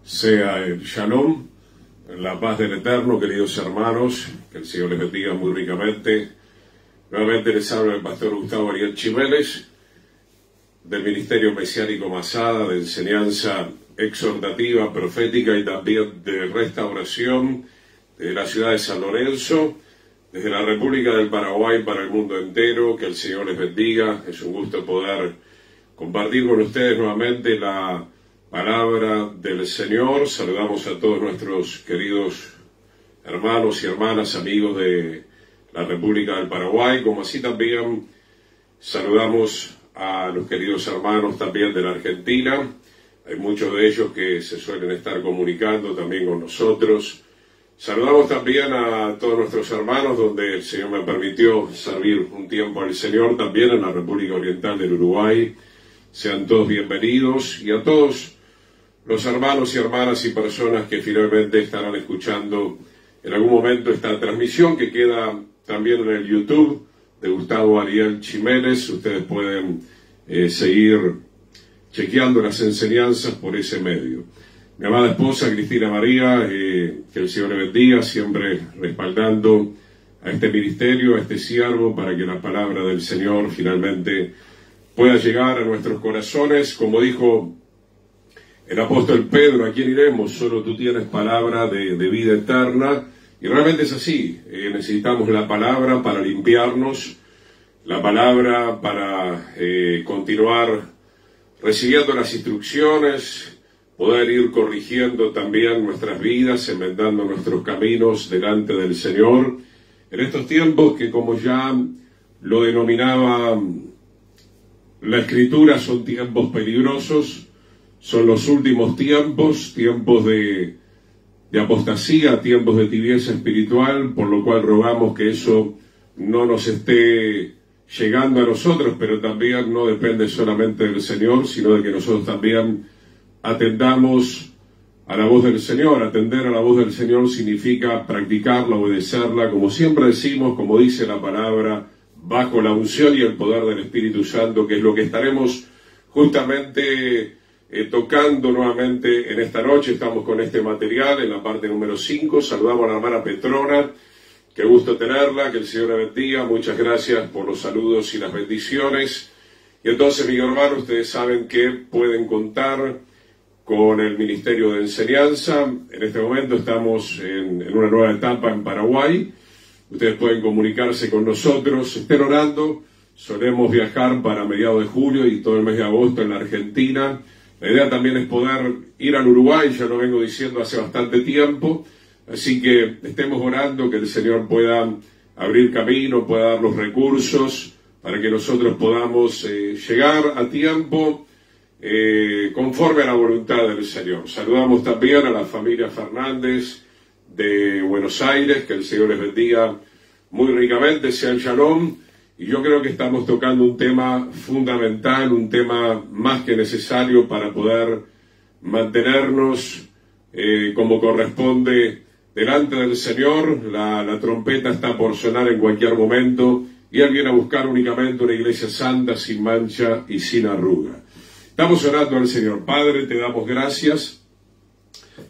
Sea el Shalom, la paz del Eterno, queridos hermanos, que el Señor les bendiga muy ricamente. Nuevamente les habla el pastor Gustavo Ariel Chiménez, del Ministerio Mesiánico Masada, de enseñanza exhortativa, profética y también de restauración de la ciudad de San Lorenzo, desde la República del Paraguay para el mundo entero. Que el Señor les bendiga. Es un gusto poder compartir con ustedes nuevamente la palabra del Señor. Saludamos a todos nuestros queridos hermanos y hermanas, amigos de la República del Paraguay, como así también saludamos a los queridos hermanos también de la Argentina. Hay muchos de ellos que se suelen estar comunicando también con nosotros. Saludamos también a todos nuestros hermanos donde el Señor me permitió servir un tiempo al Señor, también en la República Oriental del Uruguay. Sean todos bienvenidos, y a todos los hermanos y hermanas y personas que finalmente estarán escuchando en algún momento esta transmisión, que queda también en el YouTube de Gustavo Ariel Chiménez. Ustedes pueden seguir chequeando las enseñanzas por ese medio. Mi amada esposa Cristina María, que el Señor le bendiga, siempre respaldando a este ministerio, a este siervo, para que la palabra del Señor finalmente pueda llegar a nuestros corazones. Como dijo el apóstol Pedro, ¿a quién iremos? Solo tú tienes palabra de vida eterna. Y realmente es así. Necesitamos la palabra para limpiarnos, la palabra para continuar recibiendo las instrucciones, poder ir corrigiendo también nuestras vidas, enmendando nuestros caminos delante del Señor. En estos tiempos que, como ya lo denominaba la Escritura, son tiempos peligrosos, son los últimos tiempos, tiempos de apostasía, tiempos de tibieza espiritual, por lo cual rogamos que eso no nos esté llegando a nosotros, pero también no depende solamente del Señor, sino de que nosotros también atendamos a la voz del Señor. Atender a la voz del Señor significa practicarla, obedecerla, como siempre decimos, como dice la palabra, bajo la unción y el poder del Espíritu Santo, que es lo que estaremos justamente tocando nuevamente en esta noche. Estamos con este material en la parte número 5. Saludamos a la hermana Petrona, qué gusto tenerla, que el Señor la bendiga. Muchas gracias por los saludos y las bendiciones. Y entonces, mis hermanos, ustedes saben que pueden contar con el Ministerio de Enseñanza. En este momento estamos en una nueva etapa en Paraguay. Ustedes pueden comunicarse con nosotros, estén orando. Solemos viajar para mediados de julio y todo el mes de agosto en la Argentina. La idea también es poder ir al Uruguay, ya lo vengo diciendo hace bastante tiempo. Así que estemos orando que el Señor pueda abrir camino, pueda dar los recursos para que nosotros podamos llegar a tiempo conforme a la voluntad del Señor. Saludamos también a la familia Fernández de Buenos Aires, que el Señor les bendiga muy ricamente, sean shalom. Y yo creo que estamos tocando un tema fundamental, un tema más que necesario para poder mantenernos como corresponde delante del Señor. La trompeta está por sonar en cualquier momento y Él viene a buscar únicamente una iglesia santa, sin mancha y sin arruga. Estamos orando al Señor. Padre, te damos gracias.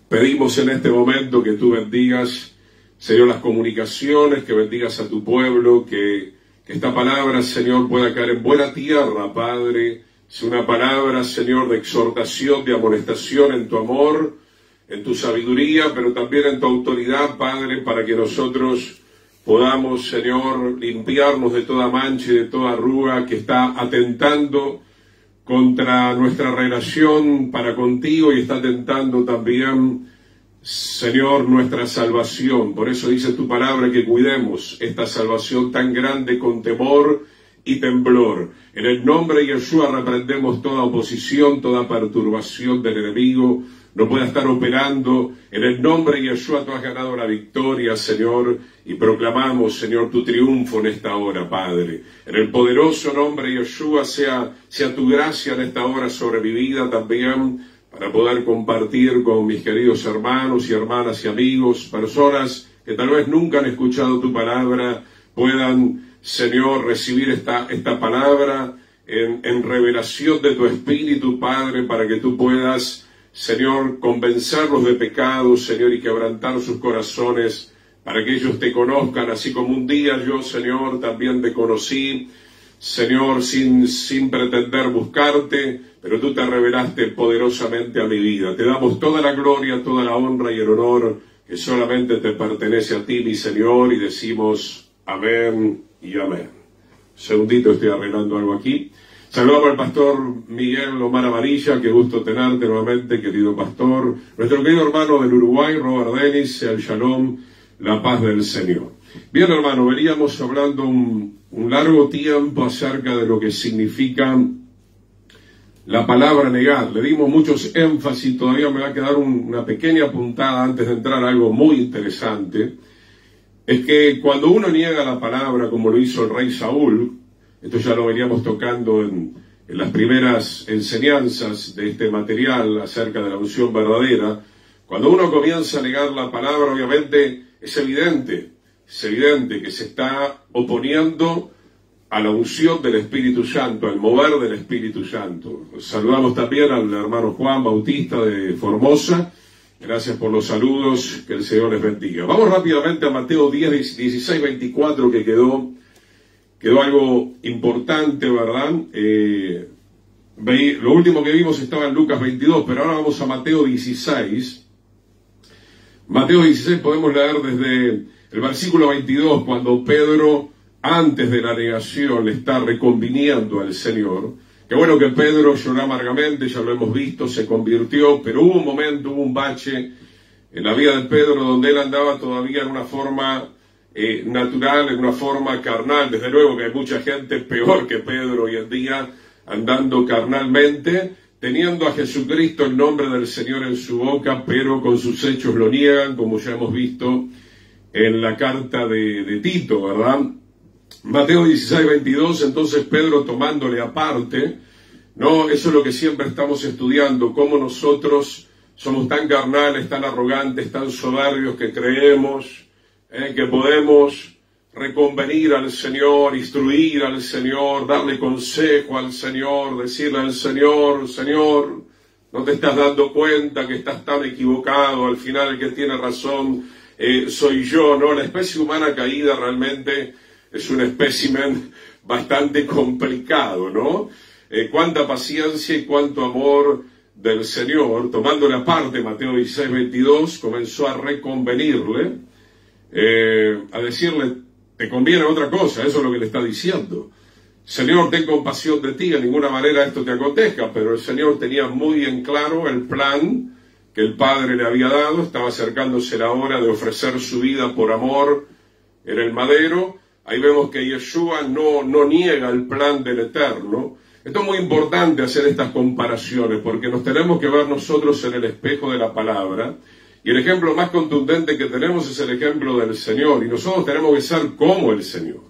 Pedimos en este momento que tú bendigas, Señor, las comunicaciones, que bendigas a tu pueblo, que esta palabra, Señor, pueda caer en buena tierra, Padre. Es una palabra, Señor, de exhortación, de amonestación en tu amor, en tu sabiduría, pero también en tu autoridad, Padre, para que nosotros podamos, Señor, limpiarnos de toda mancha y de toda arruga que está atentando contra nuestra relación para contigo y está atentando también, Señor, nuestra salvación. Por eso dice tu palabra que cuidemos esta salvación tan grande con temor y temblor. En el nombre de Yeshua reprendemos toda oposición, toda perturbación del enemigo. No pueda estar operando. En el nombre de Yeshua tú has ganado la victoria, Señor, y proclamamos, Señor, tu triunfo en esta hora, Padre. En el poderoso nombre de Yeshua sea tu gracia en esta hora sobre mi vida también, para poder compartir con mis queridos hermanos y hermanas y amigos, personas que tal vez nunca han escuchado tu palabra, puedan, Señor, recibir esta palabra en revelación de tu Espíritu, Padre, para que tú puedas, Señor, convencerlos de pecado, Señor, y quebrantar sus corazones para que ellos te conozcan, así como un día yo, Señor, también te conocí, Señor, sin pretender buscarte, pero tú te revelaste poderosamente a mi vida. Te damos toda la gloria, toda la honra y el honor que solamente te pertenece a ti, mi Señor, y decimos amén y amén. Un segundito, estoy arreglando algo aquí. Saludamos al pastor Miguel Omar Amarilla, qué gusto tenerte nuevamente, querido pastor. Nuestro querido hermano del Uruguay, Robert Dennis, el Shalom, la paz del Señor. Bien, hermano, veníamos hablando un largo tiempo acerca de lo que significa la palabra negar. Le dimos muchos énfasis, todavía me va a quedar una pequeña puntada antes de entrar a algo muy interesante. Es que cuando uno niega la palabra, como lo hizo el rey Saúl, esto ya lo veníamos tocando en las primeras enseñanzas de este material acerca de la unción verdadera, cuando uno comienza a negar la palabra, obviamente es evidente que se está oponiendo a la unción del Espíritu Santo, al mover del Espíritu Santo. Saludamos también al hermano Juan Bautista de Formosa. Gracias por los saludos, que el Señor les bendiga. Vamos rápidamente a Mateo 10, 16, 24, que quedó algo importante, ¿verdad? Lo último que vimos estaba en Lucas 22, pero ahora vamos a Mateo 16. Mateo 16 podemos leer desde el versículo 22, cuando Pedro, antes de la negación, le está reconviniendo al Señor. Qué bueno que Pedro lloró amargamente, ya lo hemos visto, se convirtió, pero hubo un momento, hubo un bache en la vida de Pedro donde él andaba todavía en una forma natural, en una forma carnal. Desde luego que hay mucha gente peor que Pedro hoy en día, andando carnalmente, teniendo a Jesucristo, el nombre del Señor, en su boca, pero con sus hechos lo niegan, como ya hemos visto en la carta de Tito, ¿verdad? Mateo 16, 22, entonces Pedro tomándole aparte, ¿no? Eso es lo que siempre estamos estudiando, cómo nosotros somos tan carnales, tan arrogantes, tan soberbios que creemos que podemos reconvenir al Señor, instruir al Señor, darle consejo al Señor, decirle al Señor, Señor, no te estás dando cuenta que estás tan equivocado, al final el que tiene razón soy yo, ¿no? La especie humana caída realmente es un espécimen bastante complicado, ¿no? Cuánta paciencia y cuánto amor del Señor, tomándole aparte Mateo 16, 22, comenzó a reconvenirle, a decirle, te conviene otra cosa, eso es lo que le está diciendo. Señor, ten compasión de ti, de ninguna manera esto te acontezca, pero el Señor tenía muy en claro el plan que el Padre le había dado, estaba acercándose la hora de ofrecer su vida por amor en el madero. Ahí vemos que Yeshua no niega el plan del Eterno. Esto es muy importante hacer estas comparaciones, porque nos tenemos que ver nosotros en el espejo de la palabra, y el ejemplo más contundente que tenemos es el ejemplo del Señor, y nosotros tenemos que ser como el Señor.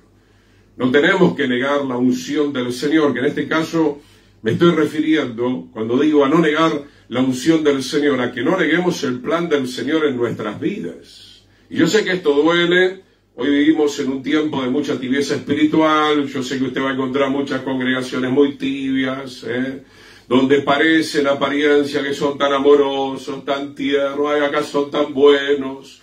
No tenemos que negar la unción del Señor, que en este caso me estoy refiriendo, cuando digo a no negar la unción del Señor, a que no neguemos el plan del Señor en nuestras vidas. Y yo sé que esto duele. Hoy vivimos en un tiempo de mucha tibieza espiritual. Yo sé que usted va a encontrar muchas congregaciones muy tibias, donde parece en apariencia que son tan amorosos, tan tiernos, acá son tan buenos,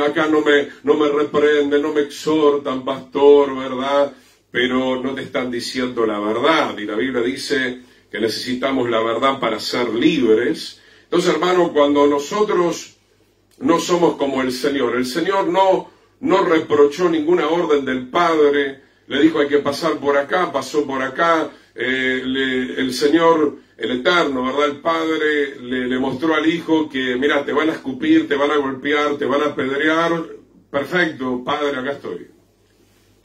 acá no me reprenden, no me exhortan, pastor, ¿verdad? Pero no te están diciendo la verdad, y la Biblia dice que necesitamos la verdad para ser libres. Entonces, hermano, cuando nosotros no somos como el Señor no reprochó ninguna orden del Padre, le dijo hay que pasar por acá, pasó por acá, el Señor, el Eterno, ¿verdad? El Padre le mostró al Hijo que, mira, te van a escupir, te van a golpear, te van a apedrear, perfecto, Padre, acá estoy.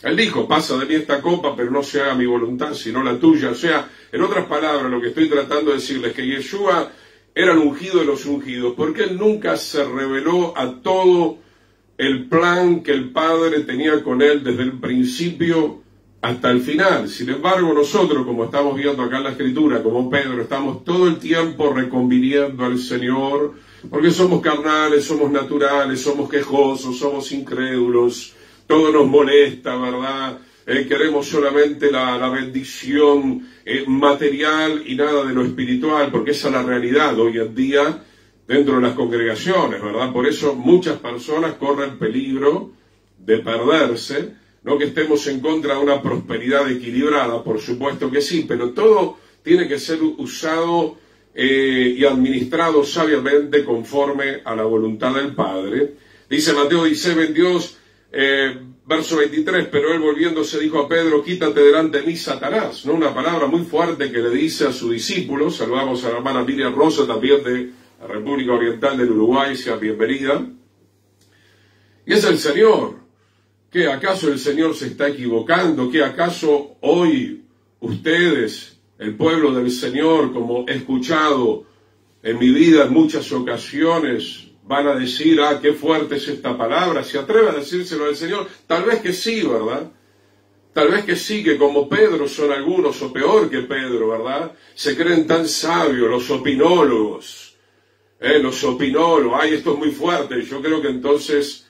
Él dijo, pasa de mí esta copa, pero no se haga mi voluntad, sino la tuya. O sea, en otras palabras, lo que estoy tratando de decirles es que Yeshua era el ungido de los ungidos, porque él nunca se reveló a todo el plan que el Padre tenía con él desde el principio hasta el final. Sin embargo, nosotros, como estamos viendo acá en la Escritura, como Pedro, estamos todo el tiempo reconviniendo al Señor, porque somos carnales, somos naturales, somos quejosos, somos incrédulos, todo nos molesta, ¿verdad? queremos solamente la bendición material y nada de lo espiritual, porque esa es la realidad hoy en día dentro de las congregaciones, ¿verdad? Por eso muchas personas corren peligro de perderse, no que estemos en contra de una prosperidad equilibrada, por supuesto que sí, pero todo tiene que ser usado y administrado sabiamente conforme a la voluntad del Padre. Dice Mateo 16:22, verso 23, pero él volviéndose dijo a Pedro, quítate delante de mí, Satanás, ¿no? Una palabra muy fuerte que le dice a sus discípulos. Saludamos a la hermana Miriam Rosa, también de la República Oriental del Uruguay, sea bienvenida. Y es el Señor. ¿Qué acaso el Señor se está equivocando? ¿Qué acaso hoy ustedes, el pueblo del Señor, como he escuchado en mi vida en muchas ocasiones, van a decir, qué fuerte es esta palabra? ¿Se atreve a decírselo al Señor? Tal vez que sí, ¿verdad? Tal vez que sí, que como Pedro son algunos, o peor que Pedro, ¿verdad? Se creen tan sabios, los opinólogos. Ay, esto es muy fuerte. Yo creo que entonces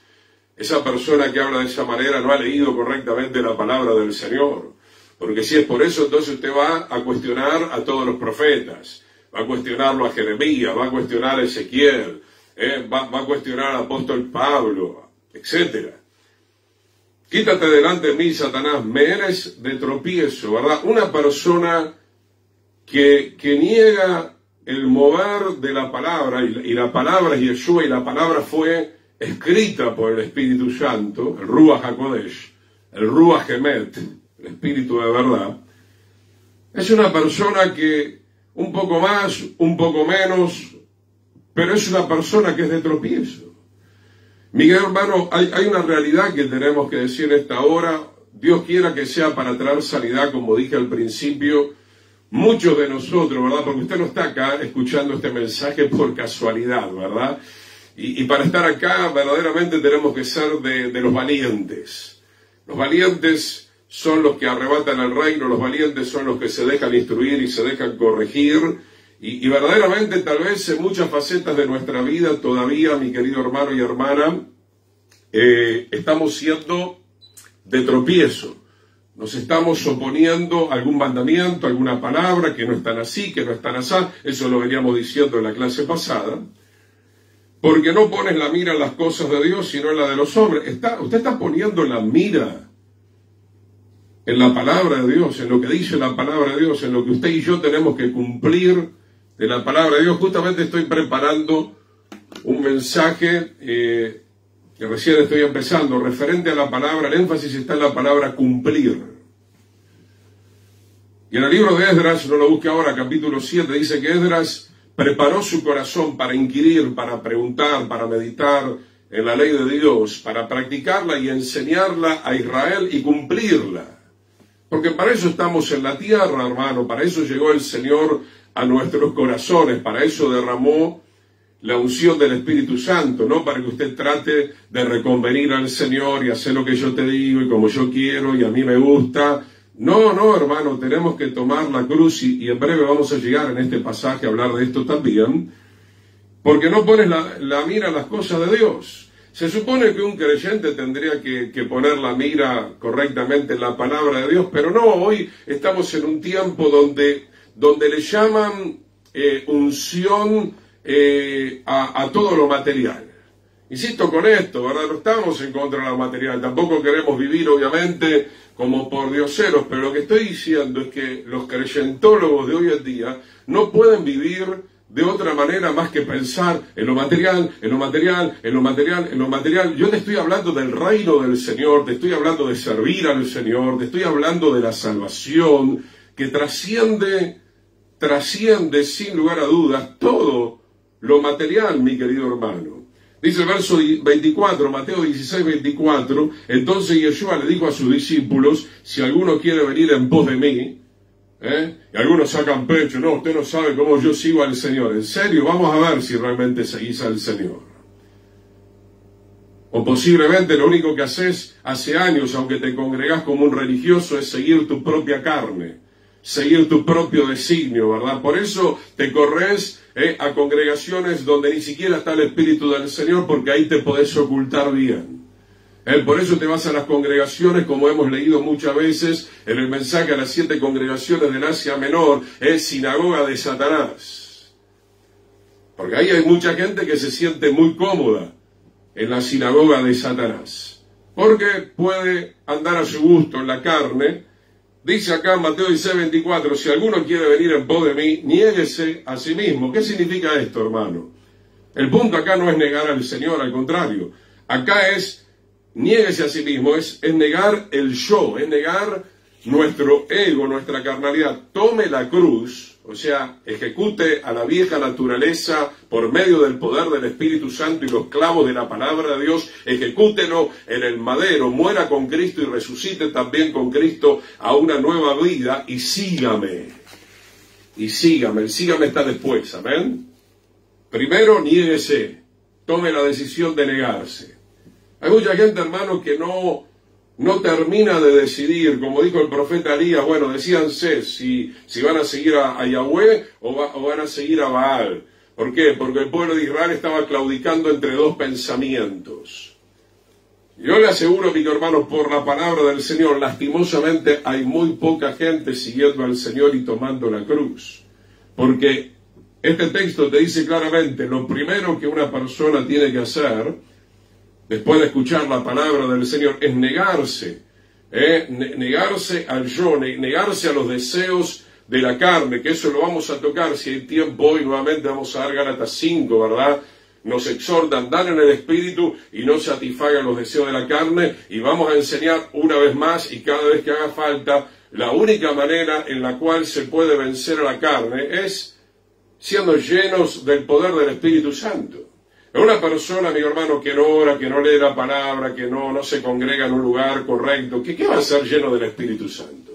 esa persona que habla de esa manera no ha leído correctamente la palabra del Señor. Porque si es por eso, entonces usted va a cuestionar a todos los profetas. Va a cuestionarlo a Jeremías, va a cuestionar a Ezequiel, va a cuestionar al apóstol Pablo, etc. Quítate delante de mí, Satanás, me eres de tropiezo, ¿verdad? Una persona que niega el mover de la palabra, y la palabra es Yeshua, y la palabra fue escrita por el Espíritu Santo, el Ruach HaKodesh, el Ruach Emet, el Espíritu de verdad, es una persona que un poco más, un poco menos, pero es una persona que es de tropiezo. Miguel, hermano, hay una realidad que tenemos que decir en esta hora. Dios quiera que sea para traer sanidad, como dije al principio. Muchos de nosotros, ¿verdad? Porque usted no está acá escuchando este mensaje por casualidad, ¿verdad? Y para estar acá verdaderamente tenemos que ser de los valientes. Los valientes son los que arrebatan el reino, los valientes son los que se dejan instruir y se dejan corregir. Y verdaderamente tal vez en muchas facetas de nuestra vida todavía, mi querido hermano y hermana, estamos siendo de tropiezo. Nos estamos oponiendo a algún mandamiento, a alguna palabra que no están así, que no están así. Eso lo veníamos diciendo en la clase pasada. Porque no pones la mira en las cosas de Dios, sino en la de los hombres. Usted está poniendo la mira en la palabra de Dios, en lo que dice la palabra de Dios, en lo que usted y yo tenemos que cumplir de la palabra de Dios. Justamente estoy preparando un mensaje que recién estoy empezando, referente a la palabra. El énfasis está en la palabra cumplir. Y en el libro de Esdras, no lo busque ahora, capítulo 7, dice que Esdras preparó su corazón para inquirir, para preguntar, para meditar en la ley de Dios, para practicarla y enseñarla a Israel y cumplirla. Porque para eso estamos en la tierra, hermano, para eso llegó el Señor a nuestros corazones, para eso derramó la unción del Espíritu Santo, no para que usted trate de reconvenir al Señor y hacer lo que yo te digo y como yo quiero y a mí me gusta. No, hermano, tenemos que tomar la cruz y en breve vamos a llegar en este pasaje a hablar de esto también, porque no pones la mira en las cosas de Dios. Se supone que un creyente tendría que poner la mira correctamente en la palabra de Dios, pero no, hoy estamos en un tiempo donde le llaman unción a todo lo material. Insisto con esto, ¿verdad? No estamos en contra de lo material, tampoco queremos vivir obviamente como por dioseros, pero lo que estoy diciendo es que los creyentólogos de hoy en día no pueden vivir de otra manera más que pensar en lo material, en lo material, en lo material, en lo material. Yo te estoy hablando del reino del Señor, te estoy hablando de servir al Señor, te estoy hablando de la salvación que trasciende sin lugar a dudas todo lo material, mi querido hermano. Dice el verso 24, Mateo 16, 24, entonces Yeshua le dijo a sus discípulos, si alguno quiere venir en pos de mí, y algunos sacan pecho, no, usted no sabe cómo yo sigo al Señor. ¿En serio? Vamos a ver si realmente seguís al Señor. O posiblemente lo único que haces hace años, aunque te congregás como un religioso, es seguir tu propia carne, seguir tu propio designio, ¿verdad? Por eso te corres a congregaciones donde ni siquiera está el Espíritu del Señor, porque ahí te podés ocultar bien. Por eso te vas a las congregaciones, como hemos leído muchas veces en el mensaje a las 7 congregaciones del Asia Menor, es sinagoga de Satanás. Porque ahí hay mucha gente que se siente muy cómoda en la sinagoga de Satanás. Porque puede andar a su gusto en la carne. Dice acá en Mateo 16:24, si alguno quiere venir en pos de mí, niéguese a sí mismo. ¿Qué significa esto, hermano? El punto acá no es negar al Señor, al contrario. Acá es niéguese a sí mismo, es negar el yo, es negar nuestro ego, nuestra carnalidad. Tome la cruz, o sea, ejecute a la vieja naturaleza por medio del poder del Espíritu Santo y los clavos de la palabra de Dios, ejecútelo en el madero, muera con Cristo y resucite también con Cristo a una nueva vida y sígame. Y sígame, el sígame está después, amén. Primero, niéguese, tome la decisión de negarse. Hay mucha gente, hermano, que no termina de decidir, como dijo el profeta Elías, bueno, decídanse si van a seguir a Yahweh o van a seguir a Baal. ¿Por qué? Porque el pueblo de Israel estaba claudicando entre dos pensamientos. Yo le aseguro, mi hermano, por la palabra del Señor, lastimosamente hay muy poca gente siguiendo al Señor y tomando la cruz. Porque este texto te dice claramente, lo primero que una persona tiene que hacer, después de escuchar la palabra del Señor, es negarse. Negarse al yo, negarse a los deseos de la carne, que eso lo vamos a tocar, si hay tiempo hoy nuevamente vamos a dar Gálatas 5, ¿verdad? Nos exhorta a andar en el Espíritu y no satisfagan los deseos de la carne, y vamos a enseñar una vez más y cada vez que haga falta, la única manera en la cual se puede vencer a la carne es siendo llenos del poder del Espíritu Santo. Una persona, mi hermano, que no ora, que no lee la palabra, que no se congrega en un lugar correcto, ¿qué va a ser lleno del Espíritu Santo?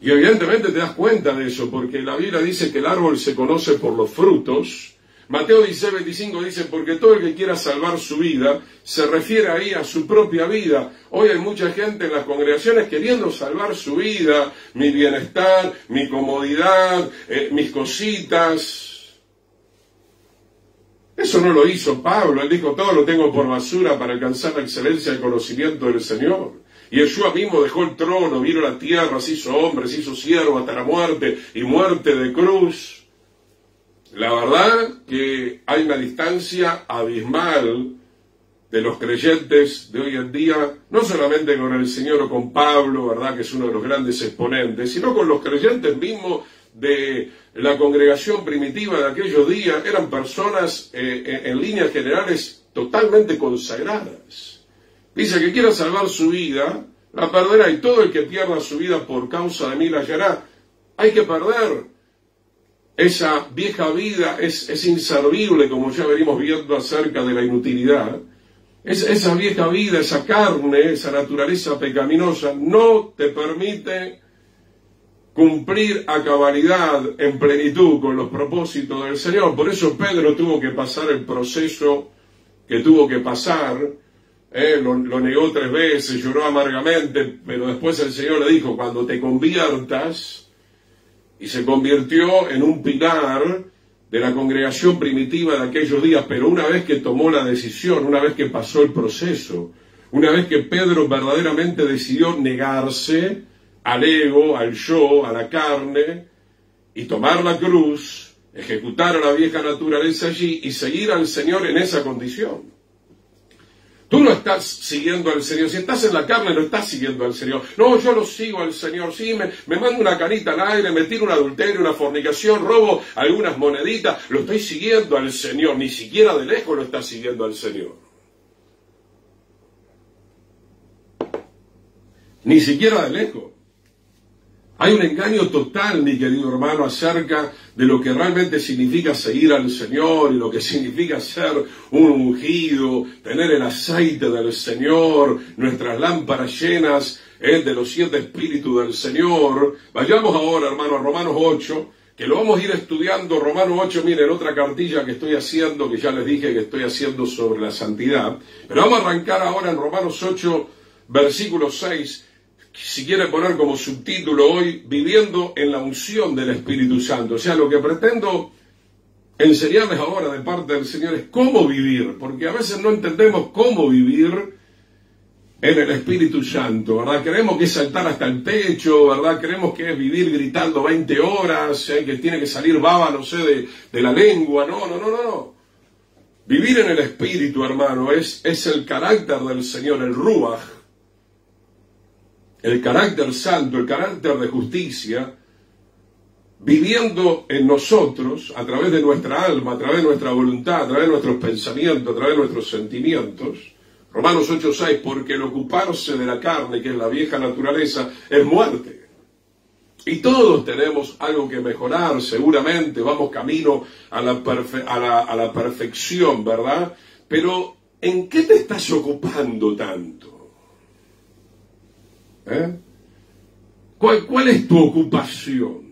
Y evidentemente te das cuenta de eso, porque la Biblia dice que el árbol se conoce por los frutos. Mateo 16:25 dice, porque todo el que quiera salvar su vida, se refiere ahí a su propia vida. Hoy hay mucha gente en las congregaciones queriendo salvar su vida, mi bienestar, mi comodidad, mis cositas. Eso no lo hizo Pablo, él dijo, todo lo tengo por basura para alcanzar la excelencia del conocimiento del Señor. Y Yeshua mismo dejó el trono, vino a la tierra, se hizo hombre, se hizo siervo hasta la muerte, y muerte de cruz. La verdad que hay una distancia abismal de los creyentes de hoy en día, no solamente con el Señor o con Pablo, ¿verdad?, que es uno de los grandes exponentes, sino con los creyentes mismos de la congregación primitiva de aquellos días. Eran personas en líneas generales totalmente consagradas. Dice que quiera salvar su vida, la perderá, y todo el que pierda su vida por causa de mí la hallará. Hay que perder esa vieja vida, es inservible, como ya venimos viendo acerca de la inutilidad. Esa vieja vida, esa carne, esa naturaleza pecaminosa no te permite cumplir a cabalidad, en plenitud, con los propósitos del Señor. Por eso Pedro tuvo que pasar el proceso que tuvo que pasar. Lo negó 3 veces, lloró amargamente, pero después el Señor le dijo, cuando te conviertas, y se convirtió en un pilar de la congregación primitiva de aquellos días. Pero una vez que tomó la decisión, una vez que pasó el proceso, una vez que Pedro verdaderamente decidió negarse al ego, al yo, a la carne, y tomar la cruz, ejecutar a la vieja naturaleza allí y seguir al Señor en esa condición. Tú no estás siguiendo al Señor. Si estás en la carne, no estás siguiendo al Señor. No, yo lo sigo al Señor. Sí, me mando una canita al aire, me tiro un adulterio, una fornicación, robo algunas moneditas. Lo estoy siguiendo al Señor. Ni siquiera de lejos lo estás siguiendo al Señor. Ni siquiera de lejos. Hay un engaño total, mi querido hermano, acerca de lo que realmente significa seguir al Señor y lo que significa ser un ungido, tener el aceite del Señor, nuestras lámparas llenas de los 7 espíritus del Señor. Vayamos ahora, hermano, a Romanos 8, que lo vamos a ir estudiando. Romanos 8, miren, otra cartilla que estoy haciendo, que ya les dije que estoy haciendo sobre la santidad. Pero vamos a arrancar ahora en Romanos 8, versículo 6, si quiere poner como subtítulo hoy, viviendo en la unción del Espíritu Santo. O sea, lo que pretendo enseñarles ahora de parte del Señor es cómo vivir, porque a veces no entendemos cómo vivir en el Espíritu Santo, ¿verdad? Creemos que es saltar hasta el techo, ¿verdad? Creemos que es vivir gritando 20 horas, que tiene que salir baba, no sé, de la lengua. No. Vivir en el Espíritu, hermano, es el carácter del Señor, el Ruach, el carácter santo, el carácter de justicia, viviendo en nosotros, a través de nuestra alma, a través de nuestra voluntad, a través de nuestros pensamientos, a través de nuestros sentimientos. Romanos 8:6, porque el ocuparse de la carne, que es la vieja naturaleza, es muerte. Y todos tenemos algo que mejorar, seguramente, vamos camino a la perfección, ¿verdad? Pero, ¿en qué te estás ocupando tanto? ¿Cuál es tu ocupación?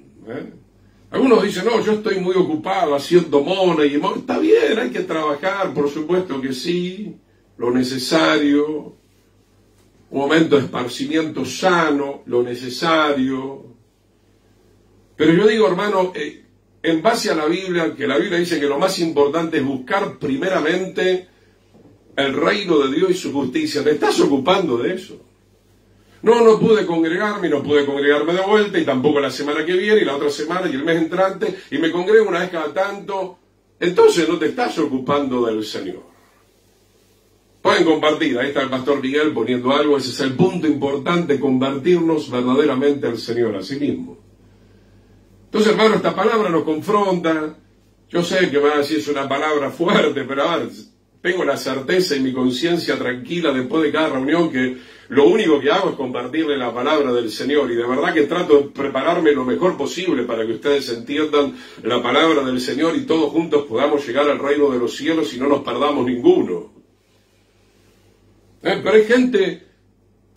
Algunos dicen, no, yo estoy muy ocupado haciendo money. Está bien, hay que trabajar, por supuesto que sí, lo necesario, un momento de esparcimiento sano, lo necesario. Pero yo digo, hermano, en base a la Biblia, que la Biblia dice que lo más importante es buscar primeramente el reino de Dios y su justicia. ¿Te estás ocupando de eso? No pude congregarme y no pude congregarme de vuelta, y tampoco la semana que viene, y la otra semana, y el mes entrante, y me congrego una vez cada tanto. Entonces no te estás ocupando del Señor. Pueden compartir, ahí está el pastor Miguel poniendo algo, ese es el punto importante, convertirnos verdaderamente al Señor, a sí mismo. Entonces, hermano, esta palabra nos confronta. Yo sé que van a decir es una palabra fuerte, pero a ver, tengo la certeza y mi conciencia tranquila después de cada reunión que lo único que hago es compartirle la palabra del Señor, y de verdad que trato de prepararme lo mejor posible para que ustedes entiendan la palabra del Señor y todos juntos podamos llegar al reino de los cielos y no nos perdamos ninguno. Pero hay gente,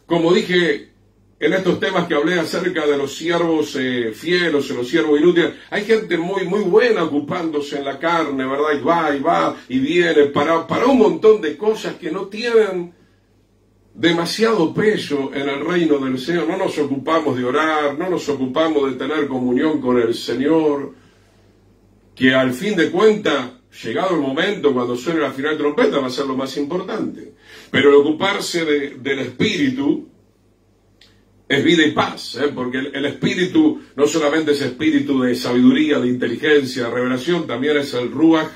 como dije en estos temas que hablé acerca de los siervos fieles, los siervos inútiles, hay gente muy buena ocupándose en la carne, ¿verdad? Y va y viene para un montón de cosas que no tienen demasiado peso en el reino del Señor. No nos ocupamos de orar, no nos ocupamos de tener comunión con el Señor, que al fin de cuentas, llegado el momento, cuando suene la final trompeta, va a ser lo más importante. Pero el ocuparse del Espíritu es vida y paz, porque el Espíritu no solamente es espíritu de sabiduría, de inteligencia, de revelación, también es el Ruach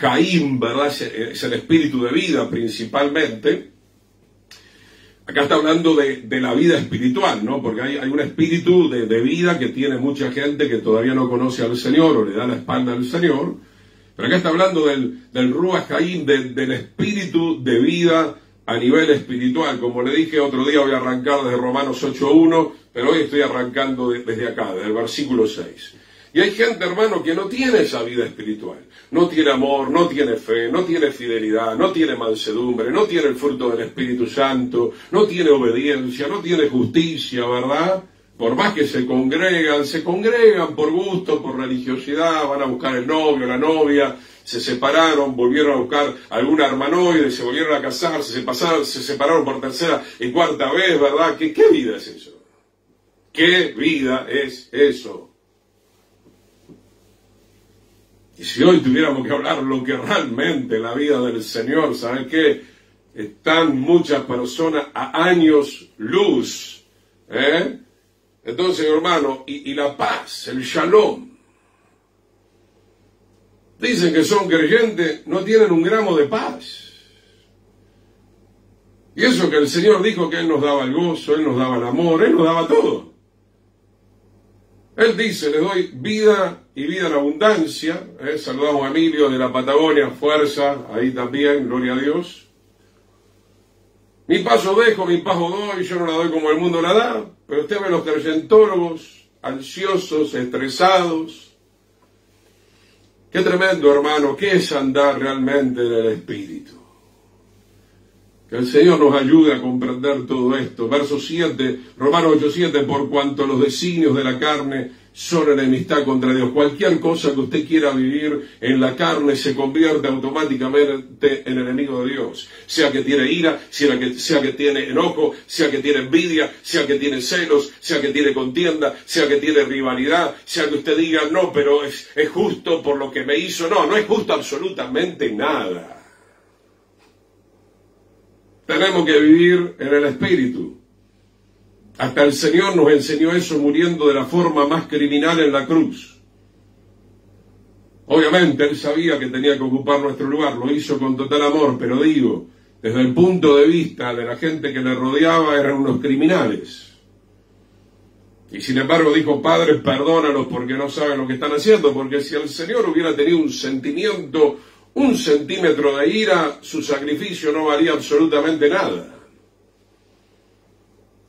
Haim, ¿verdad? Es el espíritu de vida principalmente. Acá está hablando de la vida espiritual, ¿no? Porque hay un espíritu de vida que tiene mucha gente que todavía no conoce al Señor o le da la espalda al Señor. Pero acá está hablando del Ruach Haim, del espíritu de vida a nivel espiritual. Como le dije otro día, voy a arrancar desde Romanos 8:1, pero hoy estoy arrancando desde acá, desde el versículo 6. Y hay gente, hermano, que no tiene esa vida espiritual. No tiene amor, no tiene fe, no tiene fidelidad, no tiene mansedumbre, no tiene el fruto del Espíritu Santo, no tiene obediencia, no tiene justicia, ¿verdad? Por más que se congregan por gusto, por religiosidad, van a buscar el novio, la novia, se separaron, volvieron a buscar alguna hermanoide, se volvieron a casar, se separaron por tercera y cuarta vez, ¿verdad? ¿Qué vida es eso? ¿Qué vida es eso? Y si hoy tuviéramos que hablar lo que realmente la vida del Señor, ¿saben qué? Están muchas personas a años luz, Entonces, hermano, y la paz, el shalom. Dicen que son creyentes, no tienen un gramo de paz. Y eso que el Señor dijo que Él nos daba el gozo, Él nos daba el amor, Él nos daba todo. Él dice, les doy vida y vida en abundancia. Saludamos a Emilio de la Patagonia, fuerza, ahí también, gloria a Dios. Mi paso dejo, mi paso doy, yo no la doy como el mundo la da. Pero usted ve los creyentólogos, ansiosos, estresados. Qué tremendo, hermano, qué es andar realmente en el Espíritu. Que el Señor nos ayude a comprender todo esto. Verso 7, Romanos 8:7, por cuanto los designios de la carne son enemistad contra Dios. Cualquier cosa que usted quiera vivir en la carne se convierte automáticamente en enemigo de Dios. Sea que tiene ira, sea que tiene enojo, sea que tiene envidia, sea que tiene celos, sea que tiene contienda, sea que tiene rivalidad, sea que usted diga, no, pero es justo por lo que me hizo. No, no es justo absolutamente nada. Tenemos que vivir en el Espíritu. Hasta el Señor nos enseñó eso muriendo de la forma más criminal en la cruz. Obviamente Él sabía que tenía que ocupar nuestro lugar, lo hizo con total amor, pero digo, desde el punto de vista de la gente que le rodeaba, eran unos criminales. Y sin embargo dijo, Padre, perdónalos porque no saben lo que están haciendo, porque si el Señor hubiera tenido un sentimiento, un centímetro de ira, su sacrificio no valía absolutamente nada.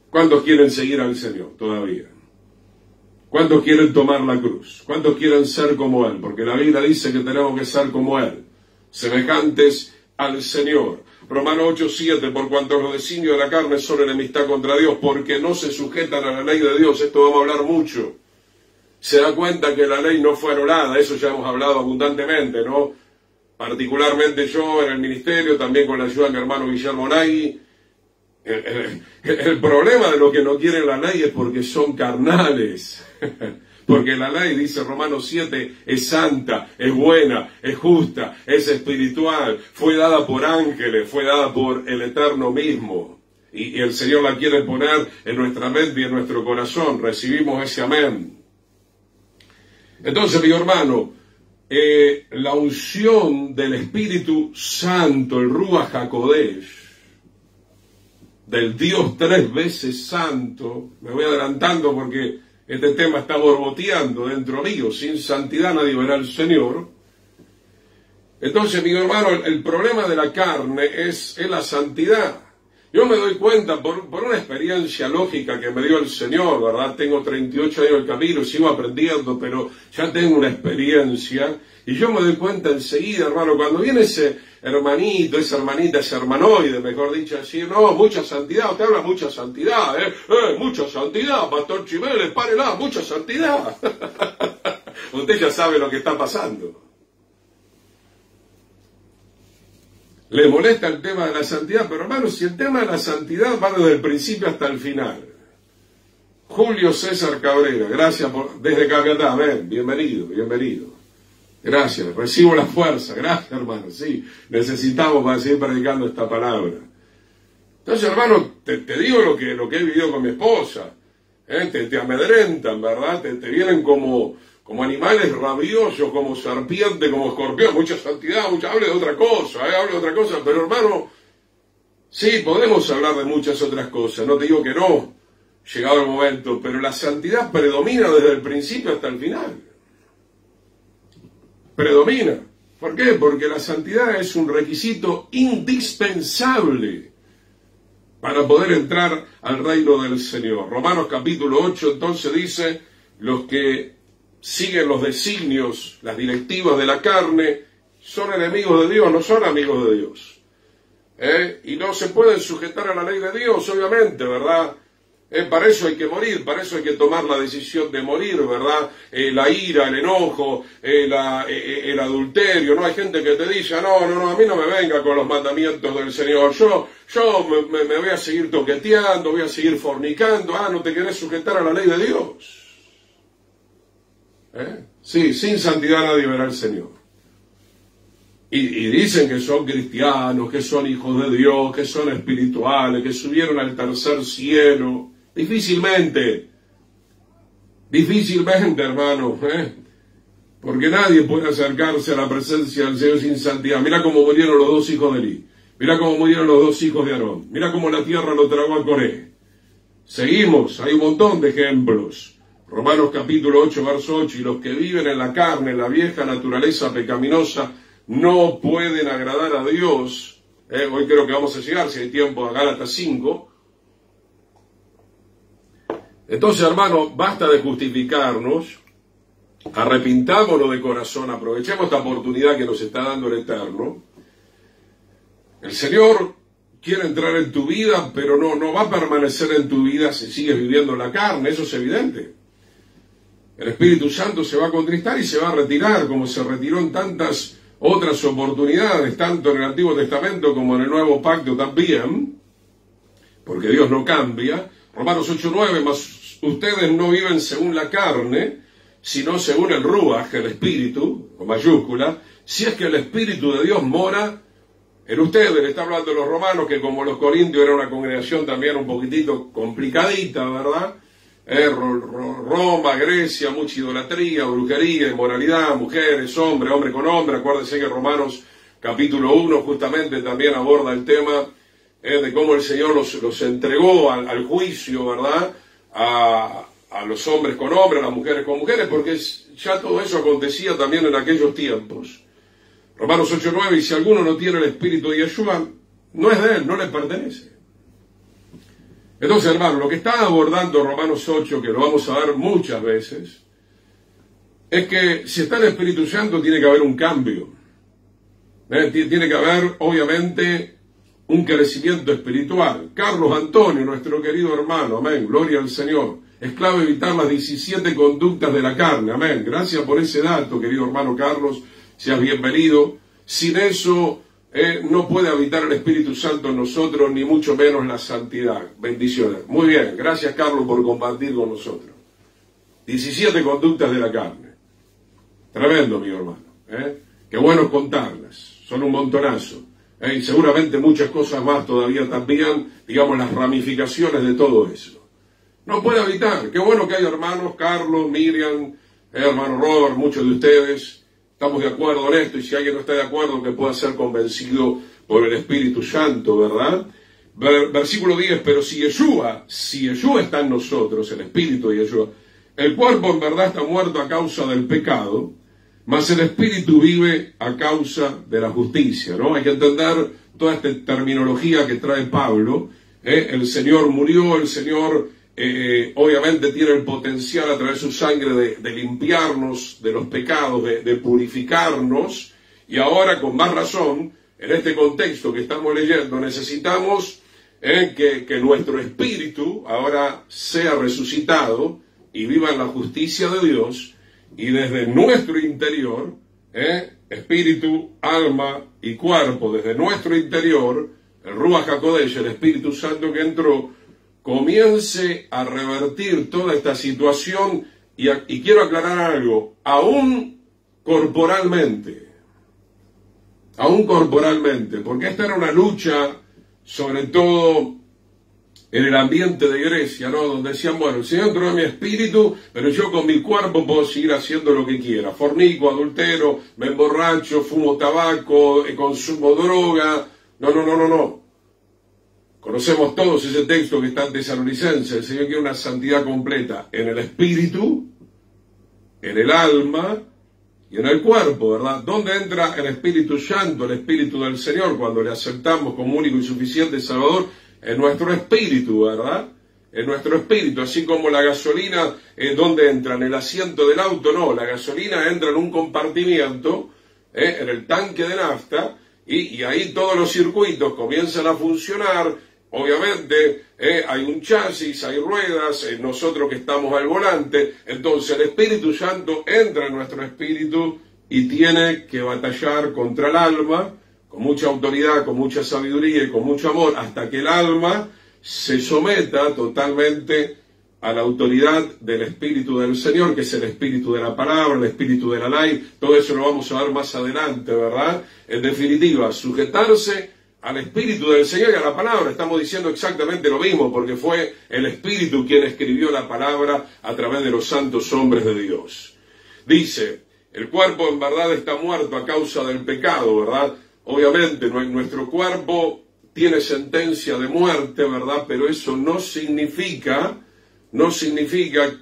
¿Cuántos quieren seguir al Señor todavía? ¿Cuántos quieren tomar la cruz? ¿Cuántos quieren ser como Él? Porque la Biblia dice que tenemos que ser como Él, semejantes al Señor. Romanos 8:7, por cuanto los designios de la carne son enemistad contra Dios, porque no se sujetan a la ley de Dios. Esto vamos a hablar mucho. Se da cuenta que la ley no fue anulada, eso ya hemos hablado abundantemente, ¿no? Particularmente yo en el ministerio, también con la ayuda de mi hermano Guillermo Nagui. El problema de lo que no quieren la ley es porque son carnales. Porque la ley, dice Romanos 7, es santa, es buena, es justa, es espiritual, fue dada por ángeles, fue dada por el Eterno mismo. Y el Señor la quiere poner en nuestra mente y en nuestro corazón. Recibimos ese amén. Entonces, mi hermano, la unción del Espíritu Santo, el Ruach HaKodesh, del Dios 3 veces santo, me voy adelantando porque este tema está borboteando dentro mío, sin santidad nadie verá al Señor. Entonces, mi hermano, el problema de la carne es la santidad. Yo me doy cuenta por una experiencia lógica que me dio el Señor, ¿verdad? Tengo 38 años del camino, sigo aprendiendo, pero ya tengo una experiencia. Y yo me doy cuenta enseguida, hermano, cuando viene ese hermanito, esa hermanita, ese hermanoide, mejor dicho, decir, no, mucha santidad, usted habla mucha santidad, mucha santidad, Pastor Chimeles, párela, mucha santidad. Usted ya sabe lo que está pasando. Le molesta el tema de la santidad, pero hermano, si el tema de la santidad va desde el principio hasta el final. Julio César Cabrera, gracias desde Capiatá, amén, bienvenido, bienvenido. Gracias, recibo la fuerza, gracias hermano, sí, necesitamos para seguir predicando esta palabra. Entonces hermano, te digo lo que he vivido con mi esposa, te amedrentan, ¿verdad? Te vienen como animales rabiosos, como serpiente, como escorpión, mucha santidad, hable de otra cosa, hable de otra cosa, pero hermano, sí, podemos hablar de muchas otras cosas, no te digo que no, llegado el momento, pero la santidad predomina desde el principio hasta el final. Predomina. ¿Por qué? Porque la santidad es un requisito indispensable para poder entrar al reino del Señor. Romanos capítulo 8 entonces dice, los que siguen los designios, las directivas de la carne, son enemigos de Dios, no son amigos de Dios. Y no se pueden sujetar a la ley de Dios, obviamente, ¿verdad? Para eso hay que morir, para eso hay que tomar la decisión de morir, ¿verdad? La ira, el enojo, el adulterio, ¿no? Hay gente que te dice, no, a mí no me venga con los mandamientos del Señor, yo me voy a seguir toqueteando, voy a seguir fornicando, no te querés sujetar a la ley de Dios. Sí, sin santidad nadie verá al Señor. Y dicen que son cristianos, que son hijos de Dios, que son espirituales, que subieron al tercer cielo. Difícilmente, hermano, porque nadie puede acercarse a la presencia del Señor sin santidad. Mira cómo murieron los dos hijos de Eli, mira cómo murieron los dos hijos de Aarón, mira cómo la tierra lo tragó a Coré. Seguimos, hay un montón de ejemplos. Romanos capítulo 8, verso 8, y los que viven en la carne, en la vieja naturaleza pecaminosa, no pueden agradar a Dios. Hoy creo que vamos a llegar, si hay tiempo, a Gálatas 5. Entonces, hermano, basta de justificarnos, arrepintámonos de corazón, aprovechemos esta oportunidad que nos está dando el Eterno. El Señor quiere entrar en tu vida, pero no va a permanecer en tu vida si sigues viviendo en la carne, eso es evidente. El Espíritu Santo se va a contristar y se va a retirar, como se retiró en tantas otras oportunidades, tanto en el Antiguo Testamento como en el Nuevo Pacto también, porque Dios no cambia. Romanos 8:9, mas ustedes no viven según la carne, sino según el Ruach, el Espíritu, con mayúscula, si es que el Espíritu de Dios mora en ustedes. Le está hablando de los romanos, que como los corintios era una congregación también un poquitito complicadita, ¿verdad? Roma, Grecia, mucha idolatría, brujería, inmoralidad, mujeres, hombres, hombre con hombre. Acuérdense que Romanos capítulo 1 justamente también aborda el tema de cómo el Señor los entregó al juicio, ¿verdad? A los hombres con hombres, a las mujeres con mujeres, porque ya todo eso acontecía también en aquellos tiempos. Romanos 8:9, y si alguno no tiene el espíritu de Yeshua, no es de él, no le pertenece. Entonces, hermano, lo que está abordando Romanos 8, que lo vamos a ver muchas veces, es que si está el Espíritu Santo tiene que haber un cambio. Tiene que haber, obviamente, un crecimiento espiritual. Carlos Antonio, nuestro querido hermano, amén, gloria al Señor. Es clave evitar las 17 conductas de la carne, amén. Gracias por ese dato, querido hermano Carlos, seas bienvenido. Sin eso no puede habitar el Espíritu Santo en nosotros, ni mucho menos la santidad. Bendiciones. Muy bien, gracias Carlos por compartir con nosotros. 17 conductas de la carne. Tremendo, mi hermano. Qué bueno contarlas. Son un montonazo. Y seguramente muchas cosas más todavía también, digamos, las ramificaciones de todo eso. No puede habitar. Qué bueno que hay hermanos, Carlos, Miriam, hermano Robert, muchos de ustedes. Estamos de acuerdo en esto, y si alguien no está de acuerdo, que pueda ser convencido por el Espíritu Santo, ¿verdad? Versículo 10, pero si Yeshua está en nosotros, el Espíritu de Yeshua, el cuerpo en verdad está muerto a causa del pecado, mas el Espíritu vive a causa de la justicia, ¿no? Hay que entender toda esta terminología que trae Pablo. El Señor murió, el Señor obviamente tiene el potencial a través de su sangre de limpiarnos de los pecados, de purificarnos, y ahora con más razón, en este contexto que estamos leyendo, necesitamos que nuestro espíritu ahora sea resucitado y viva en la justicia de Dios, y desde nuestro interior, espíritu, alma y cuerpo, desde nuestro interior, el Ruach HaKodesh, el Espíritu Santo que entró, comience a revertir toda esta situación, y quiero aclarar algo, aún corporalmente, porque esta era una lucha, sobre todo en el ambiente de Grecia, ¿no? Donde decían, bueno, el Señor entró en mi espíritu, pero yo con mi cuerpo puedo seguir haciendo lo que quiera, fornico, adultero, me emborracho, fumo tabaco, consumo droga, no. Conocemos todos ese texto que está en Tesalonicenses. El Señor quiere una santidad completa en el espíritu, en el alma y en el cuerpo, ¿verdad? ¿Dónde entra el Espíritu Santo, el Espíritu del Señor, cuando le aceptamos como único y suficiente Salvador? En nuestro espíritu, ¿verdad? En nuestro espíritu, así como la gasolina, ¿dónde entra? ¿En el asiento del auto? No, la gasolina entra en un compartimiento, en el tanque de nafta, y ahí todos los circuitos comienzan a funcionar. Obviamente hay un chasis, hay ruedas, nosotros que estamos al volante. Entonces el Espíritu Santo entra en nuestro espíritu y tiene que batallar contra el alma con mucha autoridad, con mucha sabiduría y con mucho amor, hasta que el alma se someta totalmente a la autoridad del Espíritu del Señor, que es el Espíritu de la palabra, el Espíritu de la ley. Todo eso lo vamos a ver más adelante, ¿verdad? En definitiva, sujetarse al Espíritu del Señor y a la palabra. Estamos diciendo exactamente lo mismo, porque fue el Espíritu quien escribió la palabra a través de los santos hombres de Dios. Dice, el cuerpo en verdad está muerto a causa del pecado, ¿verdad? Obviamente nuestro cuerpo tiene sentencia de muerte, ¿verdad? Pero eso no significa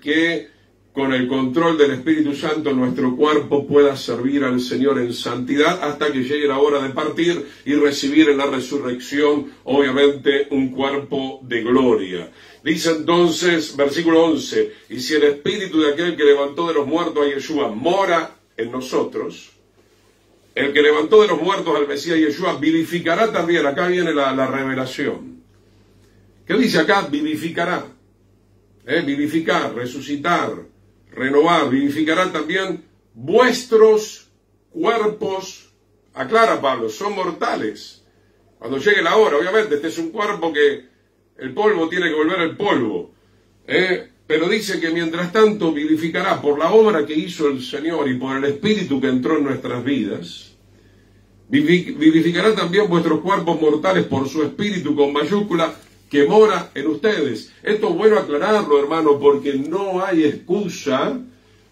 que con el control del Espíritu Santo nuestro cuerpo pueda servir al Señor en santidad hasta que llegue la hora de partir y recibir en la resurrección, obviamente, un cuerpo de gloria. Dice entonces, versículo 11, y si el Espíritu de aquel que levantó de los muertos a Yeshua mora en nosotros, el que levantó de los muertos al Mesías Yeshua vivificará también. Acá viene la revelación. ¿Qué dice acá? Vivificará. Vivificar, resucitar, renovar, vivificará también vuestros cuerpos. Aclara Pablo, son mortales. Cuando llegue la hora, obviamente, este es un cuerpo que el polvo tiene que volver al polvo. Pero dice que mientras tanto vivificará por la obra que hizo el Señor y por el Espíritu que entró en nuestras vidas. Vivificará también vuestros cuerpos mortales por su Espíritu con mayúscula que mora en ustedes. Esto es bueno aclararlo, hermano, porque no hay excusa,